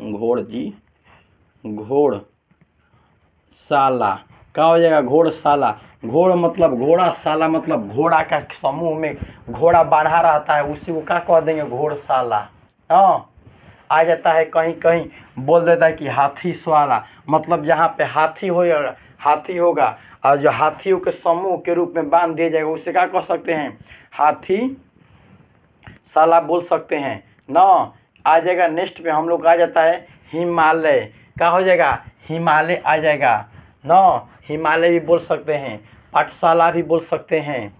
घोड़ जी, घोड़ साला क्या हो जाएगा, घोड़शाला। घोड़ मतलब घोड़ा, साला मतलब घोड़ा का समूह में घोड़ा बांधा रहता है, उसी को क्या कह देंगे, घोड़शाला। हाँ, आ जाता है कहीं कहीं बोल देता है कि हाथी स्वाला, मतलब जहाँ पे हाथी होगा और जो हाथियों के समूह के रूप में बांध दिया जाएगा उसे क्या कह सकते हैं, हाथी साला बोल सकते हैं ना। आ जाएगा नेक्स्ट पे हम लोग आ जाता है हिमालय, क्या हो जाएगा, हिमालय आ जाएगा ना। हिमालय भी बोल सकते हैं, पाठशाला भी बोल सकते हैं,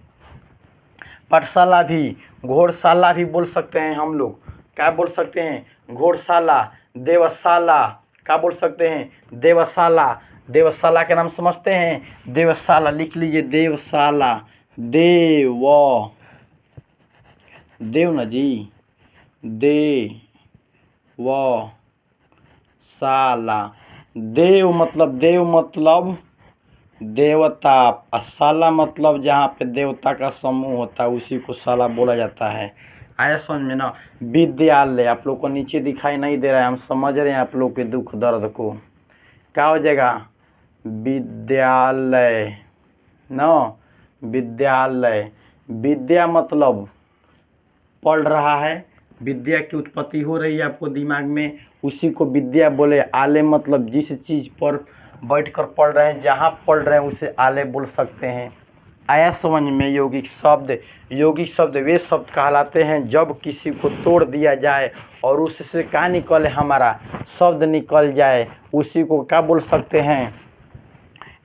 पाठशाला भी, घोड़शाला भी बोल सकते हैं हम लोग, क्या बोल सकते हैं, घोड़शाला। देवशाला क्या बोल सकते हैं, देवशाला। देवशाला के नाम समझते हैं, देवशाला लिख लीजिए, देवशाला। देव न जी, देवशाला। देव मतलब देवता, और शाला मतलब जहाँ पे देवता का समूह होता है उसी को शाला बोला जाता है। आया समझ में ना। विद्यालय आप लोग को नीचे दिखाई नहीं दे रहा है, हम समझ रहे हैं आप लोग के दुख दर्द को। क्या हो जाएगा, विद्यालय ना, विद्यालय। विद्या मतलब पढ़ रहा है, विद्या की उत्पत्ति हो रही है आपको दिमाग में, उसी को विद्या बोले। आले मतलब जिस चीज़ पर बैठकर पढ़ रहे हैं, जहाँ पढ़ रहे हैं उसे आले बोल सकते हैं। आया समझ में। यौगिक शब्द वे शब्द कहलाते हैं जब किसी को तोड़ दिया जाए और उससे क्या निकले, हमारा शब्द निकल जाए, उसी को क्या बोल सकते हैं,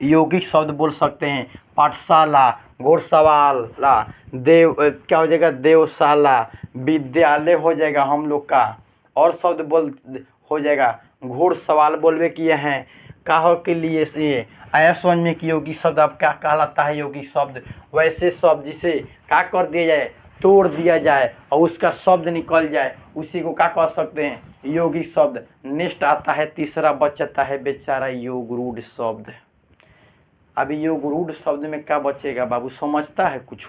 यौगिक शब्द बोल सकते हैं। पाठशाला, घोड़सवाला, क्या हो जाएगा, देवशाला। विद्यालय हो जाएगा हम लोग का, और शब्द हो जाएगा घोड़सवाल बोलवे किए हैं काहो के लिए ये। आया समझ में कि यौगिक शब्द अब क्या कहलाता है, यौगिक शब्द वैसे शब्द जिसे क्या कर दिया जाए, तोड़ दिया जाए और उसका शब्द निकल जाए, उसी को क्या कह सकते हैं, यौगिक शब्द। नेक्स्ट आता है तीसरा बचता है बेचारा योगरूढ़ शब्द। अभी योगरूढ़ शब्द में क्या बचेगा बाबू, समझता है कुछ।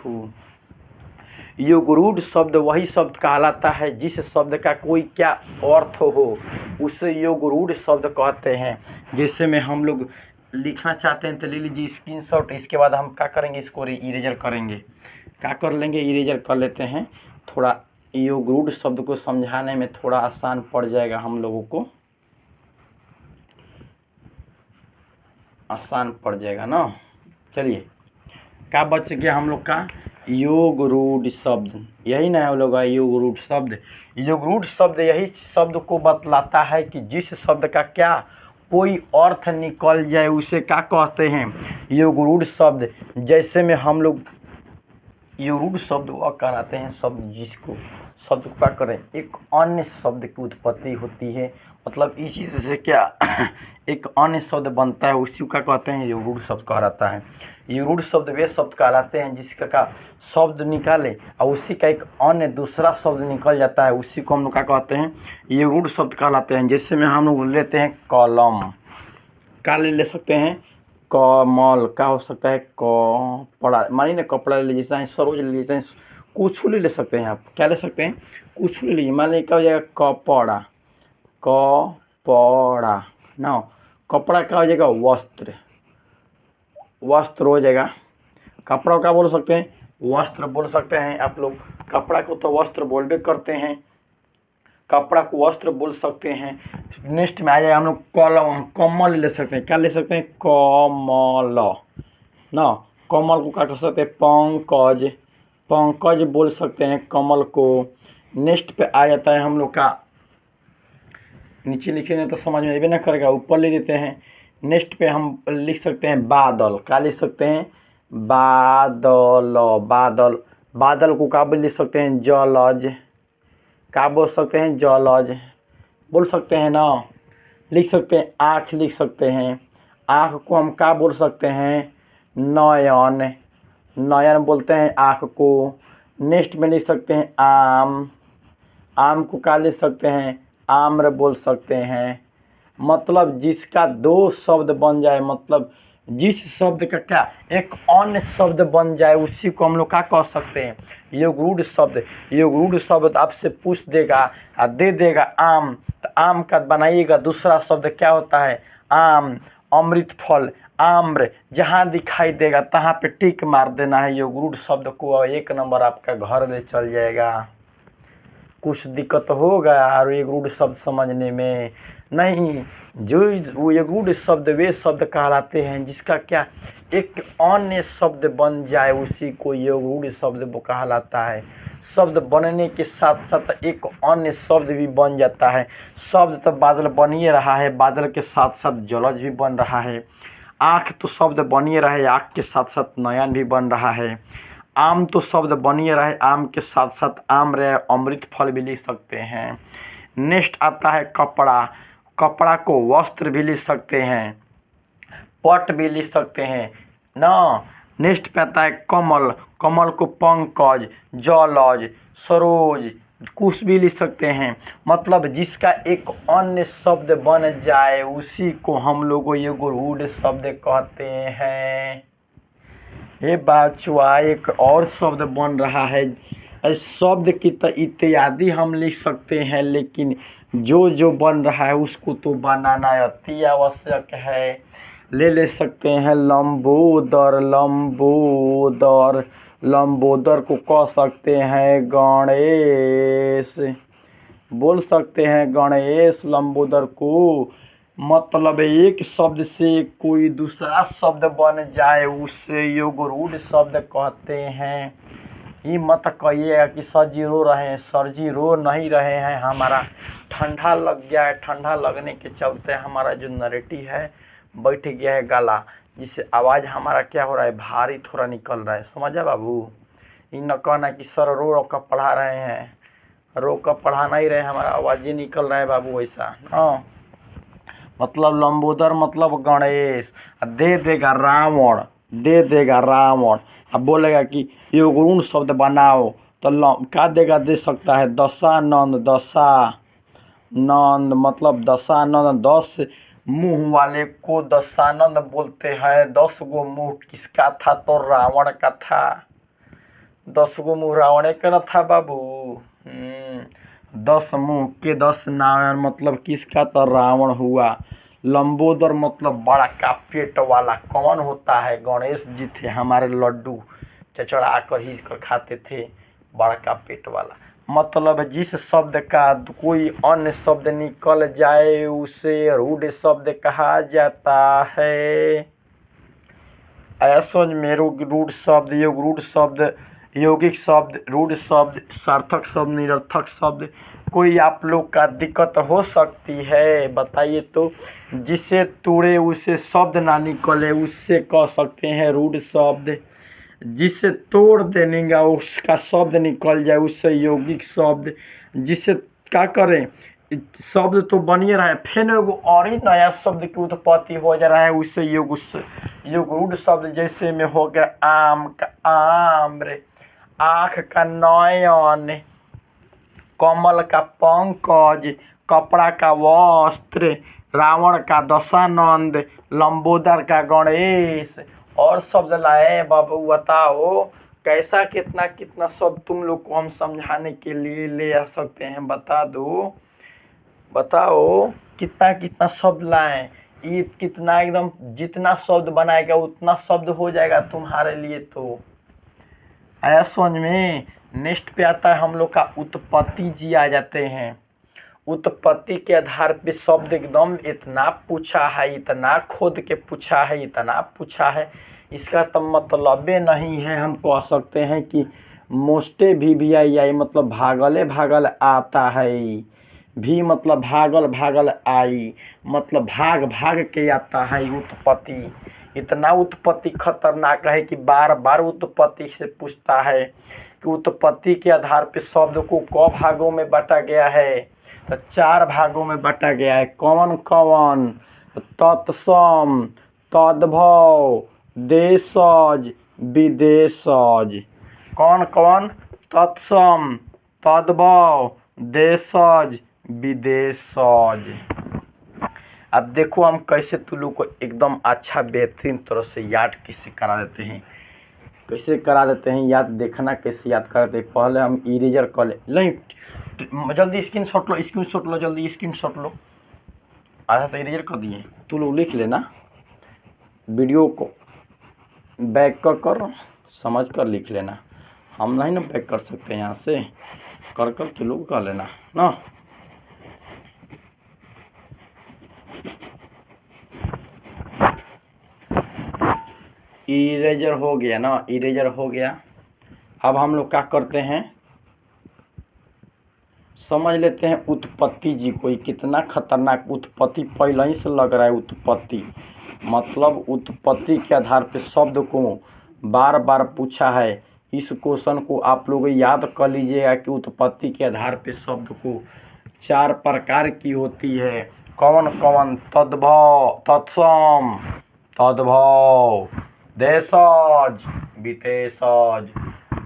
योगरूढ़ शब्द वही शब्द कहलाता है जिस शब्द का कोई क्या अर्थ हो, उसे योगरूढ़ शब्द कहते हैं। जैसे में हम लोग लिखना चाहते हैं तो ले लीजिए स्क्रीनशॉट, इसके बाद हम क्या करेंगे, इसको इरेजर करेंगे। क्या कर लेंगे, इरेजर कर लेते हैं। थोड़ा योगरूढ़ शब्द को समझाने में थोड़ा आसान पड़ जाएगा हम लोगों को, आसान पड़ जाएगा ना। चलिए, क्या बच गया हम लोग का, योगरूढ़ शब्द, यही ना है हम लोग का योगरूढ़ शब्द। योगरूढ़ शब्द यही शब्द को बतलाता है कि जिस शब्द का क्या कोई अर्थ निकल जाए उसे क्या कहते हैं, योगरूढ़ शब्द। जैसे में हम लोग योगरूढ़ शब्द वह कहलाते हैं शब्द जिसको शब्द को क्या करें, एक अन्य शब्द की उत्पत्ति होती है, मतलब इसी से क्या एक अन्य शब्द बनता है, उसी का कहते हैं योगरूढ़ शब्द कहलाता है। योगरूढ़ शब्द वे शब्द कहलाते हैं जिसका का शब्द निकाले और उसी का एक अन्य दूसरा शब्द निकल जाता है, उसी को हम लोग क्या कहते हैं, योगरूढ़ शब्द कहलाते हैं। जैसे में हम लोग लेते हैं कलम, क्या ले सकते हैं, कमल, क्या हो सकता है, कपड़ा, मानिए ना कपड़ा ले लीजिए, सरोज ले लीजिए, कुछ ले सकते हैं आप, क्या ले सकते हैं, कुछ ले लीजिए। मान लीजिए क्या हो जाएगा, कपड़ा, कपड़ा ना। कपड़ा क्या हो जाएगा, वस्त्र, वस्त्र हो जाएगा। कपड़ा क्या बोल सकते हैं, वस्त्र बोल सकते हैं आप लोग। कपड़ा को तो वस्त्र बोलबे करते हैं, कपड़ा को वस्त्र बोल सकते हैं। नेक्स्ट में आ जाएगा हम लोग कलम, कमल ले सकते हैं, क्या ले सकते हैं, कमल ना। कमल को क्या कर सकते हैं, पंकज, पंकज बोल सकते हैं कमल को। नेक्स्ट पे आ जाता है हम लोग का, नीचे लिखेंगे तो समझ में भी ना करेगा, ऊपर ले लेते हैं। नेक्स्ट पे हम लिख सकते हैं बादल, क्या लिख सकते हैं, बादल, बादल, बादल को क्या बोल लिख सकते हैं, जलज, क्या बोल सकते हैं, जलज बोल सकते हैं ना। लिख सकते हैं आँख, लिख सकते हैं, आँख को हम क्या बोल सकते हैं, नयन, नयन बोलते हैं आँख को। नेक्स्ट में लिख सकते हैं आम, आम को क्या लिख सकते हैं, आम्र बोल सकते हैं। मतलब जिसका दो शब्द बन जाए, मतलब जिस शब्द का क्या एक अन्य शब्द बन जाए, उसी को हम लोग क्या कह सकते हैं, योगरूढ़ शब्द। योगरूढ़ शब्द आपसे पूछ देगा और दे देगा आम, तो आम का बनाइएगा दूसरा शब्द क्या होता है, आम, अमृत फल, आम्र, जहाँ दिखाई देगा तहाँ पे टिक मार देना है। योग रूढ़ शब्द को 1 नंबर आपका घर ले चल जाएगा। कुछ दिक्कत होगा और एक रूढ़ शब्द समझने में नहीं। जो वो एक रूढ़ शब्द वे शब्द कहलाते हैं जिसका क्या एक अन्य शब्द बन जाए, उसी को योग रूढ़ शब्द कहलाता है। शब्द बनने के साथ साथ एक अन्य शब्द भी बन जाता है। शब्द तो बादल बन ही रहा है, बादल के साथ साथ जलज भी बन रहा है। आँख तो शब्द बन ही रहे, आँख के साथ साथ नयन भी बन रहा है। आम तो शब्द बनिए रहे, आम के साथ साथ आम रहे, अमृत फल भी लिख सकते हैं। नेक्स्ट आता है कपड़ा, कपड़ा को वस्त्र भी लिख सकते हैं, पट भी लिख सकते हैं ना। नेक्स्ट पे आता है कमल, कमल को पंकज, जलज, सरोज, कुछ भी लिख सकते हैं। मतलब जिसका एक अन्य शब्द बन जाए उसी को हम लोग ये रूढ़ शब्द कहते हैं। ये बाचुआ एक और शब्द बन रहा है। इस शब्द की तो इत्यादि हम लिख सकते हैं, लेकिन जो बन रहा है उसको तो बनाना अति आवश्यक है। ले सकते हैं लंबोदर, लंबोदर, लंबोदर को कह सकते हैं गणेश, बोल सकते हैं गणेश लंबोदर को। मतलब एक शब्द से कोई दूसरा शब्द बन जाए उससे योग रूढ़ शब्द कहते हैं। ये मत कहिएगा कि सर जी रो रहे हैं, सर जी रो नहीं रहे हैं, हमारा ठंडा लग गया है। ठंडा लगने के चलते हमारा जो नरेटिव है बैठ गया है गला, जिससे आवाज़ हमारा क्या हो रहा है, भारी थोड़ा निकल रहा है। समझा बाबू? ये न कहना कि सर रो रो कर पढ़ा रहे हैं, रो कर पढ़ा नहीं रहे, हमारा आवाज़ ही निकल रहा है बाबू वैसा। हाँ, मतलब लंबोदर मतलब गणेश। दे देगा रावण, दे देगा रावण। अब बोलेगा कि योग रूढ़ शब्द बनाओ तो क्या देगा, दे सकता है दशानंद, दशानंद मतलब दशानंद, 10 मुंह वाले को दशानंद बोलते हैं। 10 गो मुंह किसका था? तो रावण का था। 10 गो मुंह रावण का न था बाबू। 10 मुंह के 10 नारायण मतलब किसका? तो रावण हुआ। लंबोदर मतलब बड़ा का पेट वाला कौन होता है? गणेश जी थे, हमारे लड्डू चचड़ा कर ही कर खाते थे, बड़ा का पेट वाला। मतलब जिस शब्द का कोई अन्य शब्द निकल जाए उसे रूढ़ शब्द कहा जाता है। ऐसा मेरो रूढ़ शब्द, योग रूढ़ शब्द, यौगिक शब्द, रूढ़ शब्द, सार्थक शब्द, निरर्थक शब्द, कोई आप लोग का दिक्कत हो सकती है बताइए तो? जिसे तोड़े उसे शब्द ना निकले उससे कह सकते हैं रूढ़ शब्द। जिसे तोड़ देने उसका शब्द निकल जाए उससे यौगिक शब्द। जिसे क्या करें, शब्द तो बनिए रहा है, फिर एगो और ही नया शब्द की उत्पत्ति हो जा रहा है उससे योग रूढ़ शब्द। जैसे में हो गया आम का आम्र, आँख का नयन, कमल का पंकज, कपड़ा का वस्त्र, रावण का दशानंद, लंबोदर का गणेश। और शब्द लाए बाबू, बताओ कैसा कितना कितना शब्द तुम लोग को हम समझाने के लिए ले आ सकते हैं? बता दो, बताओ कितना कितना शब्द लाएं। ये कितना एकदम जितना शब्द बनाएगा उतना शब्द हो जाएगा तुम्हारे लिए। तो आया समझ में? नेक्स्ट पे आता है हम लोग का उत्पत्ति जी आ जाते हैं। उत्पत्ति के आधार पे शब्द एकदम इतना पूछा है, इतना खोद के पूछा है, इतना पूछा है, इसका तो मतलब नहीं है। हम कह सकते हैं कि मोस्टे भी आई मतलब भागले भागल आता है, भी मतलब भागल भागल आई मतलब भाग भाग के आता है उत्पत्ति। इतना उत्पत्ति खतरनाक है कि बार बार उत्पत्ति से पूछता है कि उत्पत्ति के आधार पे शब्द को क भागों में बांटा गया है। तो 4 भागों में बांटा गया है। कौन कौन? तत्सम, तद्भव, देशज, विदेशज। कौन कौन? तत्सम, तद्भव, देशज, विदेशज। अब देखो हम कैसे तुम लोग को एकदम अच्छा बेहतरीन तरह से याद कैसे करा देते हैं, कैसे करा देते हैं याद। देखना कैसे याद कराते हैं। पहले हम इरेजर कर ले, जल्दी स्क्रीनशॉट लो, स्क्रीनशॉट लो, जल्दी स्क्रीनशॉट लो। आधा तो इरेजर कर दिए, तू लोग लिख लेना। वीडियो को बैक कर समझ कर लिख लेना। हम नहीं ना बैक कर सकते, यहाँ से कर कर के लोग कर लेना ना। इरेजर हो गया ना, इरेजर हो गया। अब हम लोग क्या करते हैं, समझ लेते हैं उत्पत्ति जी को। कितना खतरनाक उत्पत्ति पहले ही से लग रहा है। उत्पत्ति मतलब उत्पत्ति के आधार पे शब्द को बार बार पूछा है। इस क्वेश्चन को आप लोग याद कर लीजिएगा कि उत्पत्ति के आधार पे शब्द को 4 प्रकार की होती है। कौन कौन? तद्भव, तत्सम, तद्भव, देशज, विशेषज।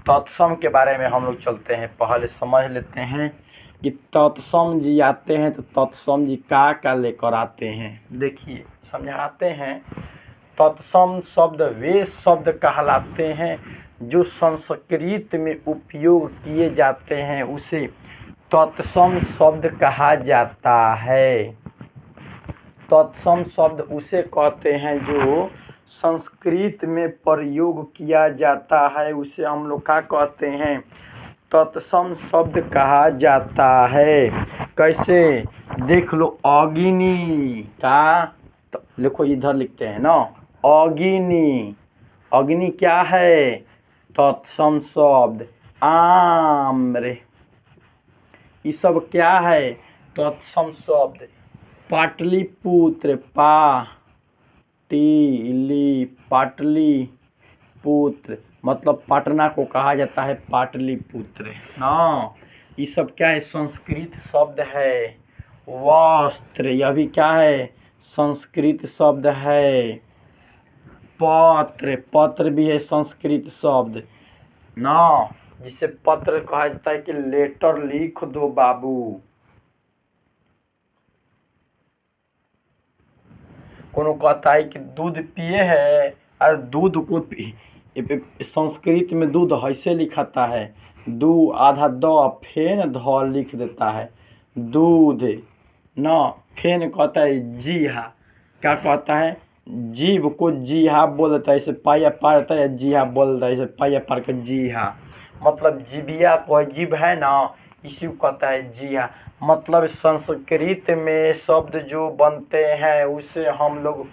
तत्सम के बारे में हम लोग चलते हैं, पहले समझ लेते हैं कि तत्सम जी आते हैं तो तत्सम जी क्या लेकर आते हैं। देखिए समझाते हैं। तत्सम शब्द वे शब्द कहलाते हैं जो संस्कृत में उपयोग किए जाते हैं, उसे तत्सम शब्द कहा जाता है। तत्सम शब्द उसे कहते हैं जो संस्कृत में प्रयोग किया जाता है, उसे हम लोग क्या कहते हैं? तत्सम शब्द कहा जाता है। कैसे? देख लो, अग्नि का तो लिखो, इधर लिखते हैं ना, अग्नि। अग्नि क्या है? तत्सम शब्द। आम्र, ये सब क्या है? तत्सम शब्द। पाटलिपुत्र, पाटलिपुत्र मतलब पटना को कहा जाता है पाटलिपुत्र ना। ये सब क्या है? संस्कृत शब्द है। वस्त्र, यह भी क्या है? संस्कृत शब्द है। पत्र, पत्र भी है संस्कृत शब्द ना, जिसे पत्र कहा जाता है कि लेटर लिख दो बाबू। कोनो कहता है कि दूध पिए है, और दूध को संस्कृत में दूध ऐसे लिखाता है, दू आधा द फेन ध लिख देता है, दूध न। फेन कहता है जीहा, क्या कहता है? जीभ को जीहा बोल देता है, इसे पाया पार देता है, जीहा बोल देता है, इसे पाया पार का जीहा। मतलब जीभिया को जीभ है ना, इसी को कहता है जीहा। मतलब संस्कृत में शब्द जो बनते हैं उसे हम लोग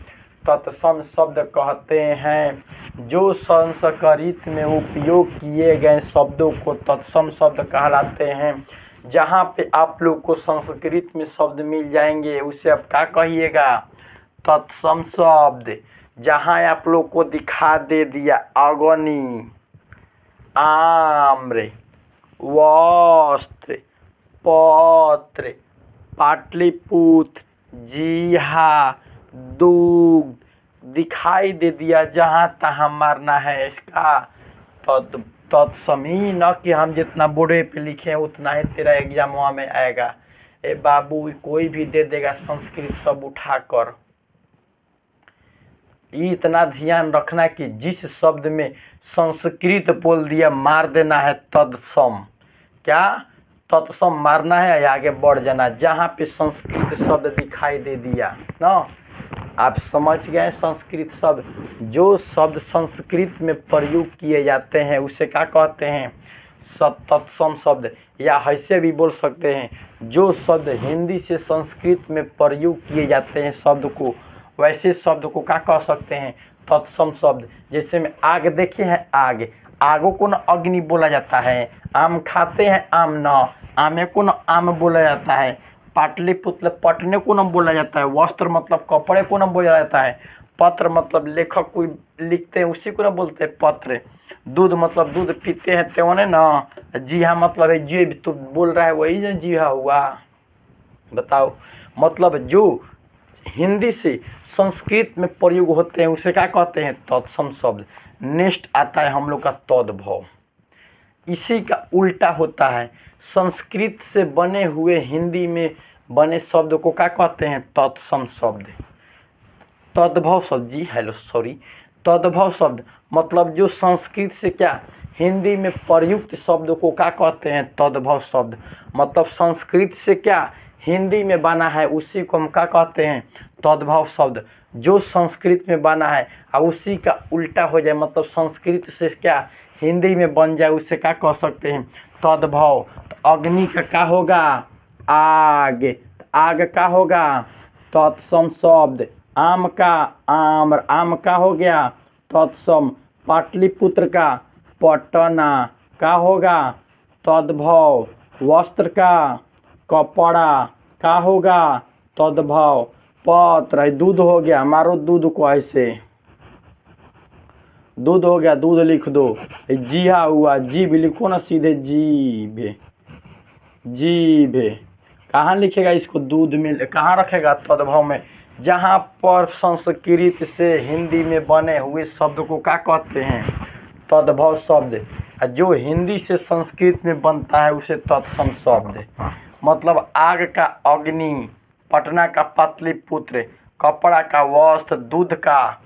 तत्सम शब्द कहते हैं। जो संस्कृत में उपयोग किए गए शब्दों को तत्सम शब्द कहलाते हैं। जहाँ पे आप लोग को संस्कृत में शब्द मिल जाएंगे उसे आप क्या कहिएगा? तत्सम शब्द। जहाँ आप लोग को दिखा दे दिया अग्नि, आम्र, वस्त्र, पत्र, पाटलिपुत्र, जीहा, दूध दिखाई दे दिया, जहाँ तहाँ मारना है इसका तत्समी। न कि हम जितना बोर्डे पे लिखे उतना ही तेरा एग्जाम में आएगा। ए बाबू कोई भी दे देगा संस्कृत सब उठाकर। इतना ध्यान रखना कि जिस शब्द में संस्कृत बोल दिया मार देना है तत्सम। क्या? तत्सम मारना है, आगे बढ़ जाना जहाँ पे संस्कृत शब्द दिखाई दे दिया ना। आप समझ गए? संस्कृत शब्द, जो शब्द संस्कृत में प्रयोग किए जाते हैं उसे क्या कहते हैं? तत्सम शब्द। या ऐसे भी बोल सकते हैं, जो शब्द हिंदी से संस्कृत में प्रयोग किए जाते हैं शब्द को, वैसे शब्द को क्या कह सकते हैं? तत्सम शब्द। जैसे में आग देखे हैं, आग, आगो को न अग्नि बोला जाता है। आम खाते हैं, आम न, आमे को न आम बोला जाता है। पाटलिपुत्र, पटने को न बोला जाता है। वस्त्र मतलब कपड़े को न बोला जाता है। पत्र मतलब लेखक कोई लिखते हैं उसी को न बोलते हैं पत्र। दूध मतलब दूध पीते हैं त्यों ना। जीहा मतलब है जी तो बोल रहा है वही ना जीहा हुआ। बताओ, मतलब जो हिंदी से संस्कृत में प्रयोग होते हैं उसे क्या कहते हैं? तत्सम शब्द। नेक्स्ट आता है हम लोग का तद्भव। इसी का उल्टा होता है। संस्कृत से बने हुए हिंदी में बने शब्द को क्या कहते हैं? तत्सम शब्द। तद्भव शब्द जी, हेलो सॉरी, तद्भव शब्द मतलब जो संस्कृत से क्या हिंदी में प्रयुक्त शब्द को क्या कहते हैं? तद्भव शब्द। मतलब संस्कृत से क्या हिंदी में बना है उसी को हम क्या कहते हैं, तद्भव शब्द। जो संस्कृत में बना है और उसी का उल्टा हो जाए, मतलब संस्कृत से क्या हिंदी में बन जाए, उसे क्या कह सकते हैं, तद्भव। तो अग्नि का क्या होगा, आग। आग का होगा तत्सम शब्द। आम का आम्र, आम का हो गया तत्सम। पाटलिपुत्र का पटना का होगा तद्भव। वस्त्र का कपड़ा का होगा तद्भव। पत्र है, दूध हो गया, मारो दूध को ऐसे, दूध हो गया, दूध लिख दो। जीहा हुआ, जीभ लिखो ना सीधे, जीभ। जीभ कहाँ लिखेगा इसको, दूध में कहाँ रखेगा, तद्भव में। जहाँ पर संस्कृत से हिंदी में बने हुए शब्द को क्या कहते हैं, तद्भव शब्द। जो हिंदी से संस्कृत में बनता है उसे तत्सम शब्द। मतलब आग का अग्नि, पटना का पाटलिपुत्र, कपड़ा का वस्त्र, दूध का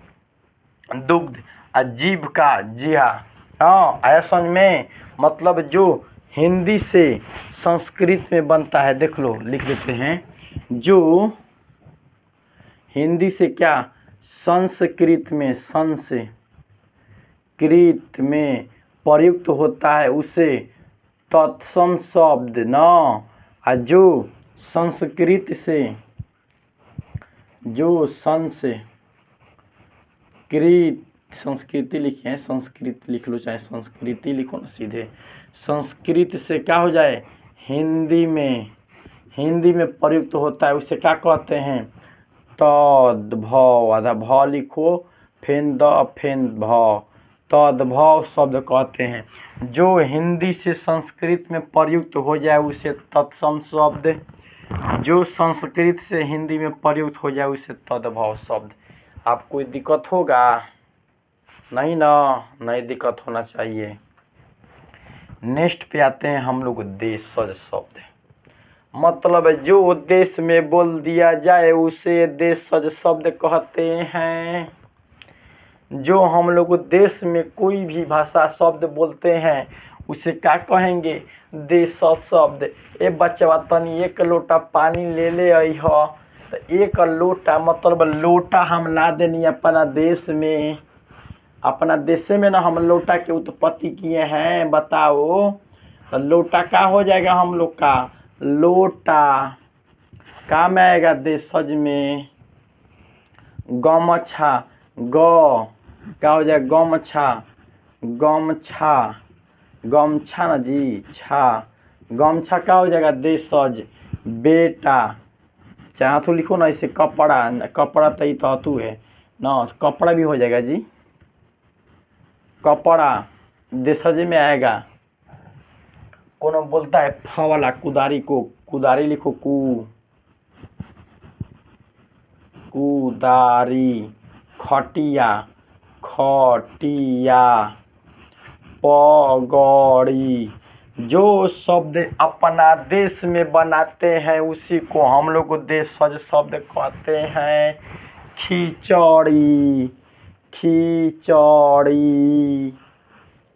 दुग्ध, जीभ का जिहा। हाँ आया समझ में। मतलब जो हिंदी से संस्कृत में बनता है, देख लो लिख देते हैं, जो हिंदी से क्या संस्कृत में प्रयुक्त होता है उसे तत्सम शब्द न। और जो संस्कृति लिखे हैं, संस्कृत लिख लो, चाहे संस्कृति लिखो ना सीधे। संस्कृत से क्या हो जाए, हिंदी में प्रयुक्त होता है उसे क्या कहते हैं, तद्भव। आधा भ लिखो, फेन द फेन भ, तद्भव शब्द कहते हैं। जो हिंदी से संस्कृत में प्रयुक्त हो जाए उसे तत्सम शब्द। जो संस्कृत से हिंदी में प्रयुक्त हो जाए उसे तद्भव शब्द। आप कोई दिक्कत होगा नहीं ना, नहीं दिक्कत होना चाहिए। नेक्स्ट पे आते हैं हम लोग देशज शब्द। मतलब जो देश में बोल दिया जाए उसे देशज शब्द कहते हैं। जो हम लोग देश में कोई भी भाषा शब्द बोलते हैं उसे क्या कहेंगे, देशज शब्द। ए बच्चा तनी एक लोटा पानी ले ले आई हो, तो एक लोटा मतलब लोटा हम ला देनी अपना देश में, अपना देश में ना हम लोटा के उत्पत्ति किए हैं, बताओ। तो लोटा का हो जाएगा हम लोग का, लोटा काम आएगा देशज में। गमछा, ग क्या हो जाएगा, गमछा, गमछा, गमछा ना जी, छा, गमछा क्या हो जाएगा, देशज। बेटा चाहे तो लिखो ना इसे, कपड़ा, कपड़ा तई तू है ना, कपड़ा भी हो जाएगा जी, कपड़ा देशज में आएगा। कौन बोलता है फ वाला कुदारी को, कुदारी लिखो, कुदारी। खटिया, खटिया। पगड़ी। जो शब्द अपना देश में बनाते हैं उसी को हम लोग देशज शब्द कहते हैं। खिचड़ी, खिचड़ी,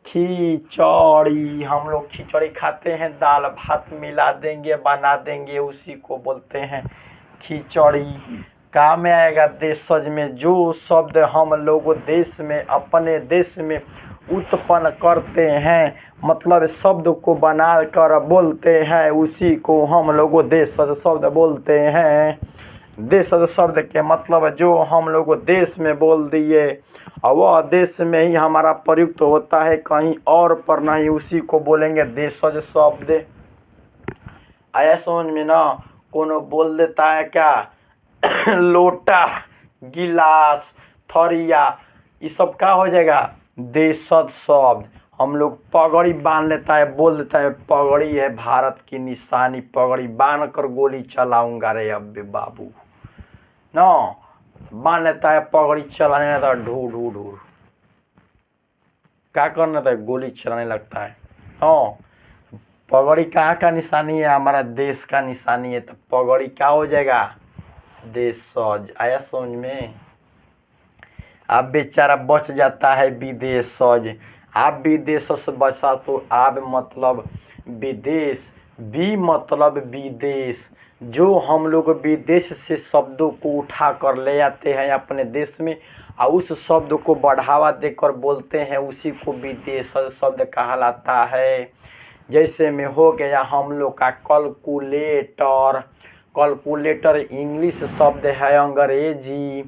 खिचड़ी। हम लोग खिचड़ी खाते हैं, दाल भात मिला देंगे, बना देंगे, उसी को बोलते हैं खिचड़ी। काम में आएगा देशज में। जो शब्द हम लोग देश में, अपने देश में उत्पन्न करते हैं, मतलब शब्द को बना कर बोलते हैं, उसी को हम लोग देशज शब्द बोलते हैं। देशज शब्द के मतलब जो हम लोग देश में बोल दिए और वह देश में ही हमारा प्रयुक्त होता है, कहीं और पर नहीं, उसी को बोलेंगे देशज शब्द। आया समझ में ना। कोनो बोल देता है क्या लोटा, गिलास, थरिया, ये सब क्या हो जाएगा, देशज शब्द। हम लोग पगड़ी बांध लेता है, बोल देता है पगड़ी है भारत की निशानी, पगड़ी बांध कर गोली चलाऊंगा रे अब्बे बाबू ना, बांध लेता है पगड़ी, चलाने लगता है ढूर ढूर ढूर, क्या करना था, गोली चलाने लगता है। हाँ पगड़ी कहाँ का निशानी है, हमारा देश का निशानी है, तो पगड़ी क्या हो जाएगा, देशज। आया समझ में। अब बेचारा बच जाता है विदेशज। आप विदेश से बचा तो आप मतलब विदेश, बी मतलब विदेश, जो हम लोग विदेश से शब्दों को उठा कर ले आते हैं अपने देश में और उस शब्द को बढ़ावा देकर बोलते हैं, उसी को विदेश शब्द कहलाता है। जैसे में हो गया हम लोग का कैलकुलेटर। कैलकुलेटर इंग्लिश शब्द है, अंग्रेजी,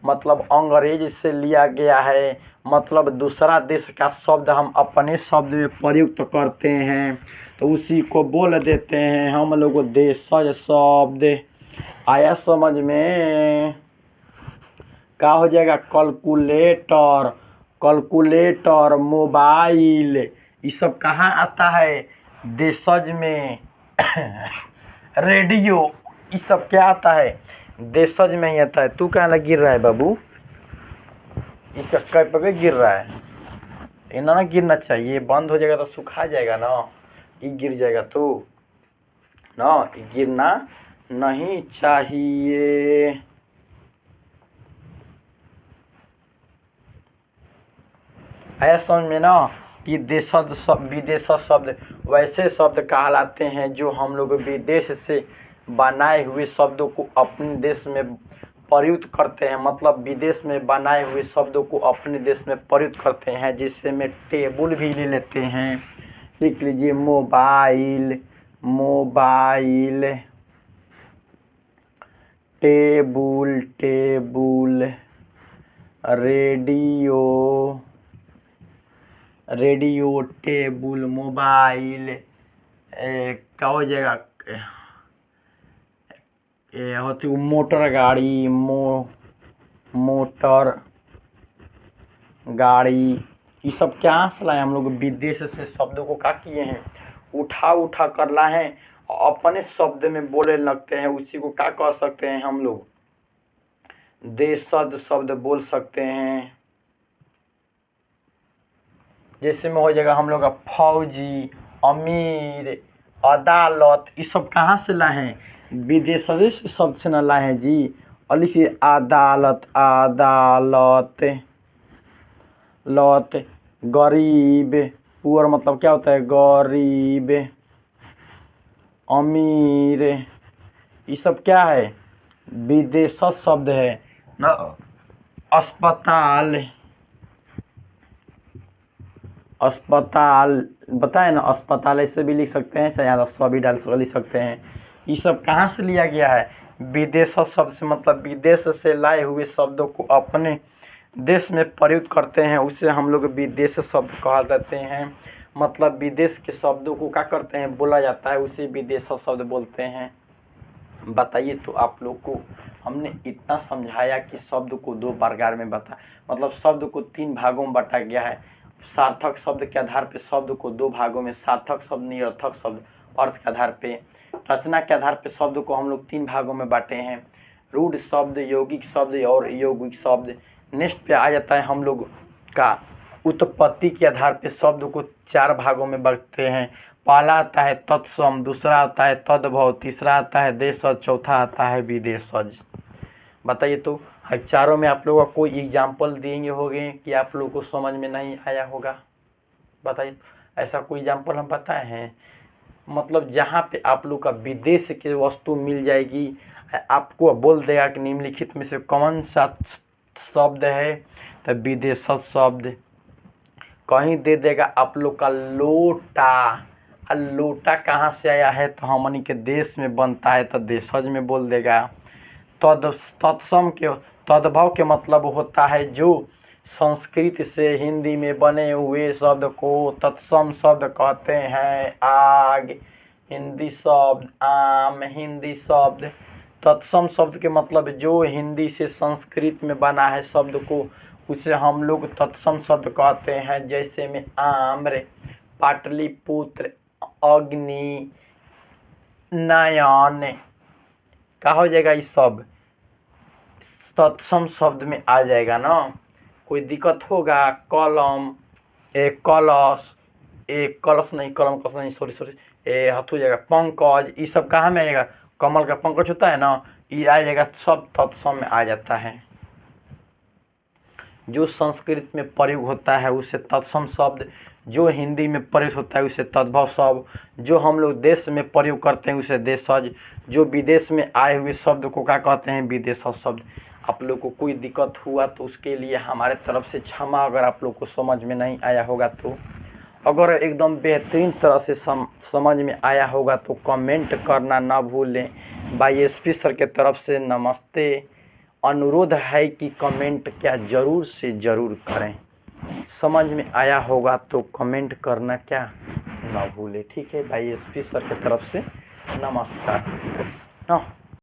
मतलब अंग्रेज से लिया गया है, मतलब दूसरा देश का शब्द हम अपने शब्द में प्रयुक्त करते हैं तो उसी को बोल देते हैं हम लोग देशज शब्द। आया समझ में? क्या हो जाएगा? कैलकुलेटर, कैलकुलेटर, मोबाइल, ये सब कहाँ आता है? देशज में। रेडियो, ये सब क्या आता है? देशज में ही आता है। तू कहाँ लग गिर रहा है बाबू? इसका कैप पे गिर रहा है, इतना ना गिरना चाहिए, बंद हो जाएगा तो सुखा जाएगा ना, ये गिर जाएगा तो ना, ये गिरना नहीं चाहिए। आया समझ में ना कि देशज शब्द विदेशज शब्द वैसे शब्द कहलाते हैं जो हम लोग विदेश से बनाए हुए शब्दों को अपने देश में प्रयुक्त करते हैं, मतलब विदेश में बनाए हुए शब्दों को अपने देश में प्रयुक्त करते हैं। जिससे में टेबल भी ले लेते हैं, लिख लीजिए mobile, mobile, table, table, radio, radio, table, mobile, क्या हो जाएगा? होती मोटर गाड़ी, मोटर गाड़ी, ये सब क्या से लाए हम लोग? विदेश से शब्दों को क्या किए हैं? उठा उठा कर लाए हैं, अपने शब्द में बोले लगते हैं, उसी को क्या कह सकते हैं हम लोग? देशज शब्द बोल सकते हैं। जैसे में हो जाएगा हम लोग का फौजी, अमीर, अदालत, ये सब कहाँ से लाए हैं? विदेशज से शब्द से न लाए हैं जी। और लिखिए अदालत, अदालत, लत, गरीब, पुअर मतलब क्या होता है? गरीब, अमीर, ये सब क्या है? विदेशज शब्द है ना। अस्पताल, अस्पताल बताए ना, अस्पताल ऐसे भी लिख सकते हैं, चाहे यहाँ भी डाल लिख सकते हैं। ये सब कहाँ से लिया गया है? विदेशज शब्द से, मतलब विदेश से लाए हुए शब्दों को अपने देश में प्रयुक्त करते हैं, उसे हम लोग विदेश शब्द कहा देते हैं। मतलब विदेश के शब्दों को क्या करते हैं? बोला जाता है, उसे विदेश शब्द बोलते हैं। बताइए तो आप लोग को हमने इतना समझाया कि शब्द को दो प्रकार में मतलब शब्द को 3 भागों में बांटा गया है। सार्थक शब्द के आधार पे शब्द को 2 भागों में, सार्थक शब्द, निरर्थक शब्द, अर्थ के आधार पे, रचना के आधार पे शब्द को हम लोग 3 भागों में बांटे हैं, रूढ़ शब्द, यौगिक शब्द और यौगिक शब्द। नेक्स्ट पे आ जाता है हम लोग का उत्पत्ति के आधार पे शब्द को 4 भागों में बांटते हैं। पहला आता है तत्सम, दूसरा आता है तद्भव, तीसरा आता है देशज, चौथा आता है विदेशज। बताइए तो चारों में आप लोगों का कोई एग्जाम्पल देंगे होंगे कि आप लोगों को समझ में नहीं आया होगा? बताइए, ऐसा कोई एग्जाम्पल हम बताए हैं? मतलब जहाँ पे आप लोग का विदेश की वस्तु मिल जाएगी, आपको बोल देगा कि निम्नलिखित में से कौन सा शब्द है, तो विदेशज शब्द। कहीं दे देगा आप लोग का लोटा, लोटा कहाँ से आया है, तो हमनी के देश में बनता है, तो देशज में बोल देगा। तत्सम के, तद्भव के मतलब होता है जो संस्कृत से हिंदी में बने हुए शब्द को तत्सम शब्द कहते हैं। आग हिंदी शब्द, आम हिंदी शब्द। तत्सम शब्द के मतलब जो हिंदी से संस्कृत में बना है शब्द को, उसे हम लोग तत्सम शब्द कहते हैं। जैसे में आम्र, पाटलिपुत्र, अग्नि, नयन, क्या हो जाएगा? इस सब तत्सम शब्द में आ जाएगा ना। कोई दिक्कत होगा? कलम, एक कलश, एक कलश नहीं, कलम कलश नहीं, सॉरी हाथ हो जाएगा। पंकज, ये सब कहाँ में आएगा? कमल का पंकज होता है ना, ये आ जाएगा, सब तत्सम में आ जाता है। जो संस्कृत में प्रयोग होता है उसे तत्सम शब्द, जो हिंदी में प्रयुक्त होता है उसे तद्भव शब्द, जो हम लोग देश में प्रयोग करते हैं उसे देशज, जो विदेश में आए हुए शब्द को क्या कहते हैं, विदेशज शब्द। आप लोग को कोई दिक्कत हुआ तो उसके लिए हमारे तरफ से क्षमा, अगर आप लोग को समझ में नहीं आया होगा तो। अगर एकदम बेहतरीन तरह से समझ में आया होगा तो कमेंट करना ना भूलें। भाई एसपी सर के तरफ से नमस्ते। अनुरोध है कि कमेंट क्या ज़रूर से ज़रूर करें। समझ में आया होगा तो कमेंट करना क्या ना भूलें। ठीक है, भाई एसपी सर की तरफ से नमस्कार। हाँ।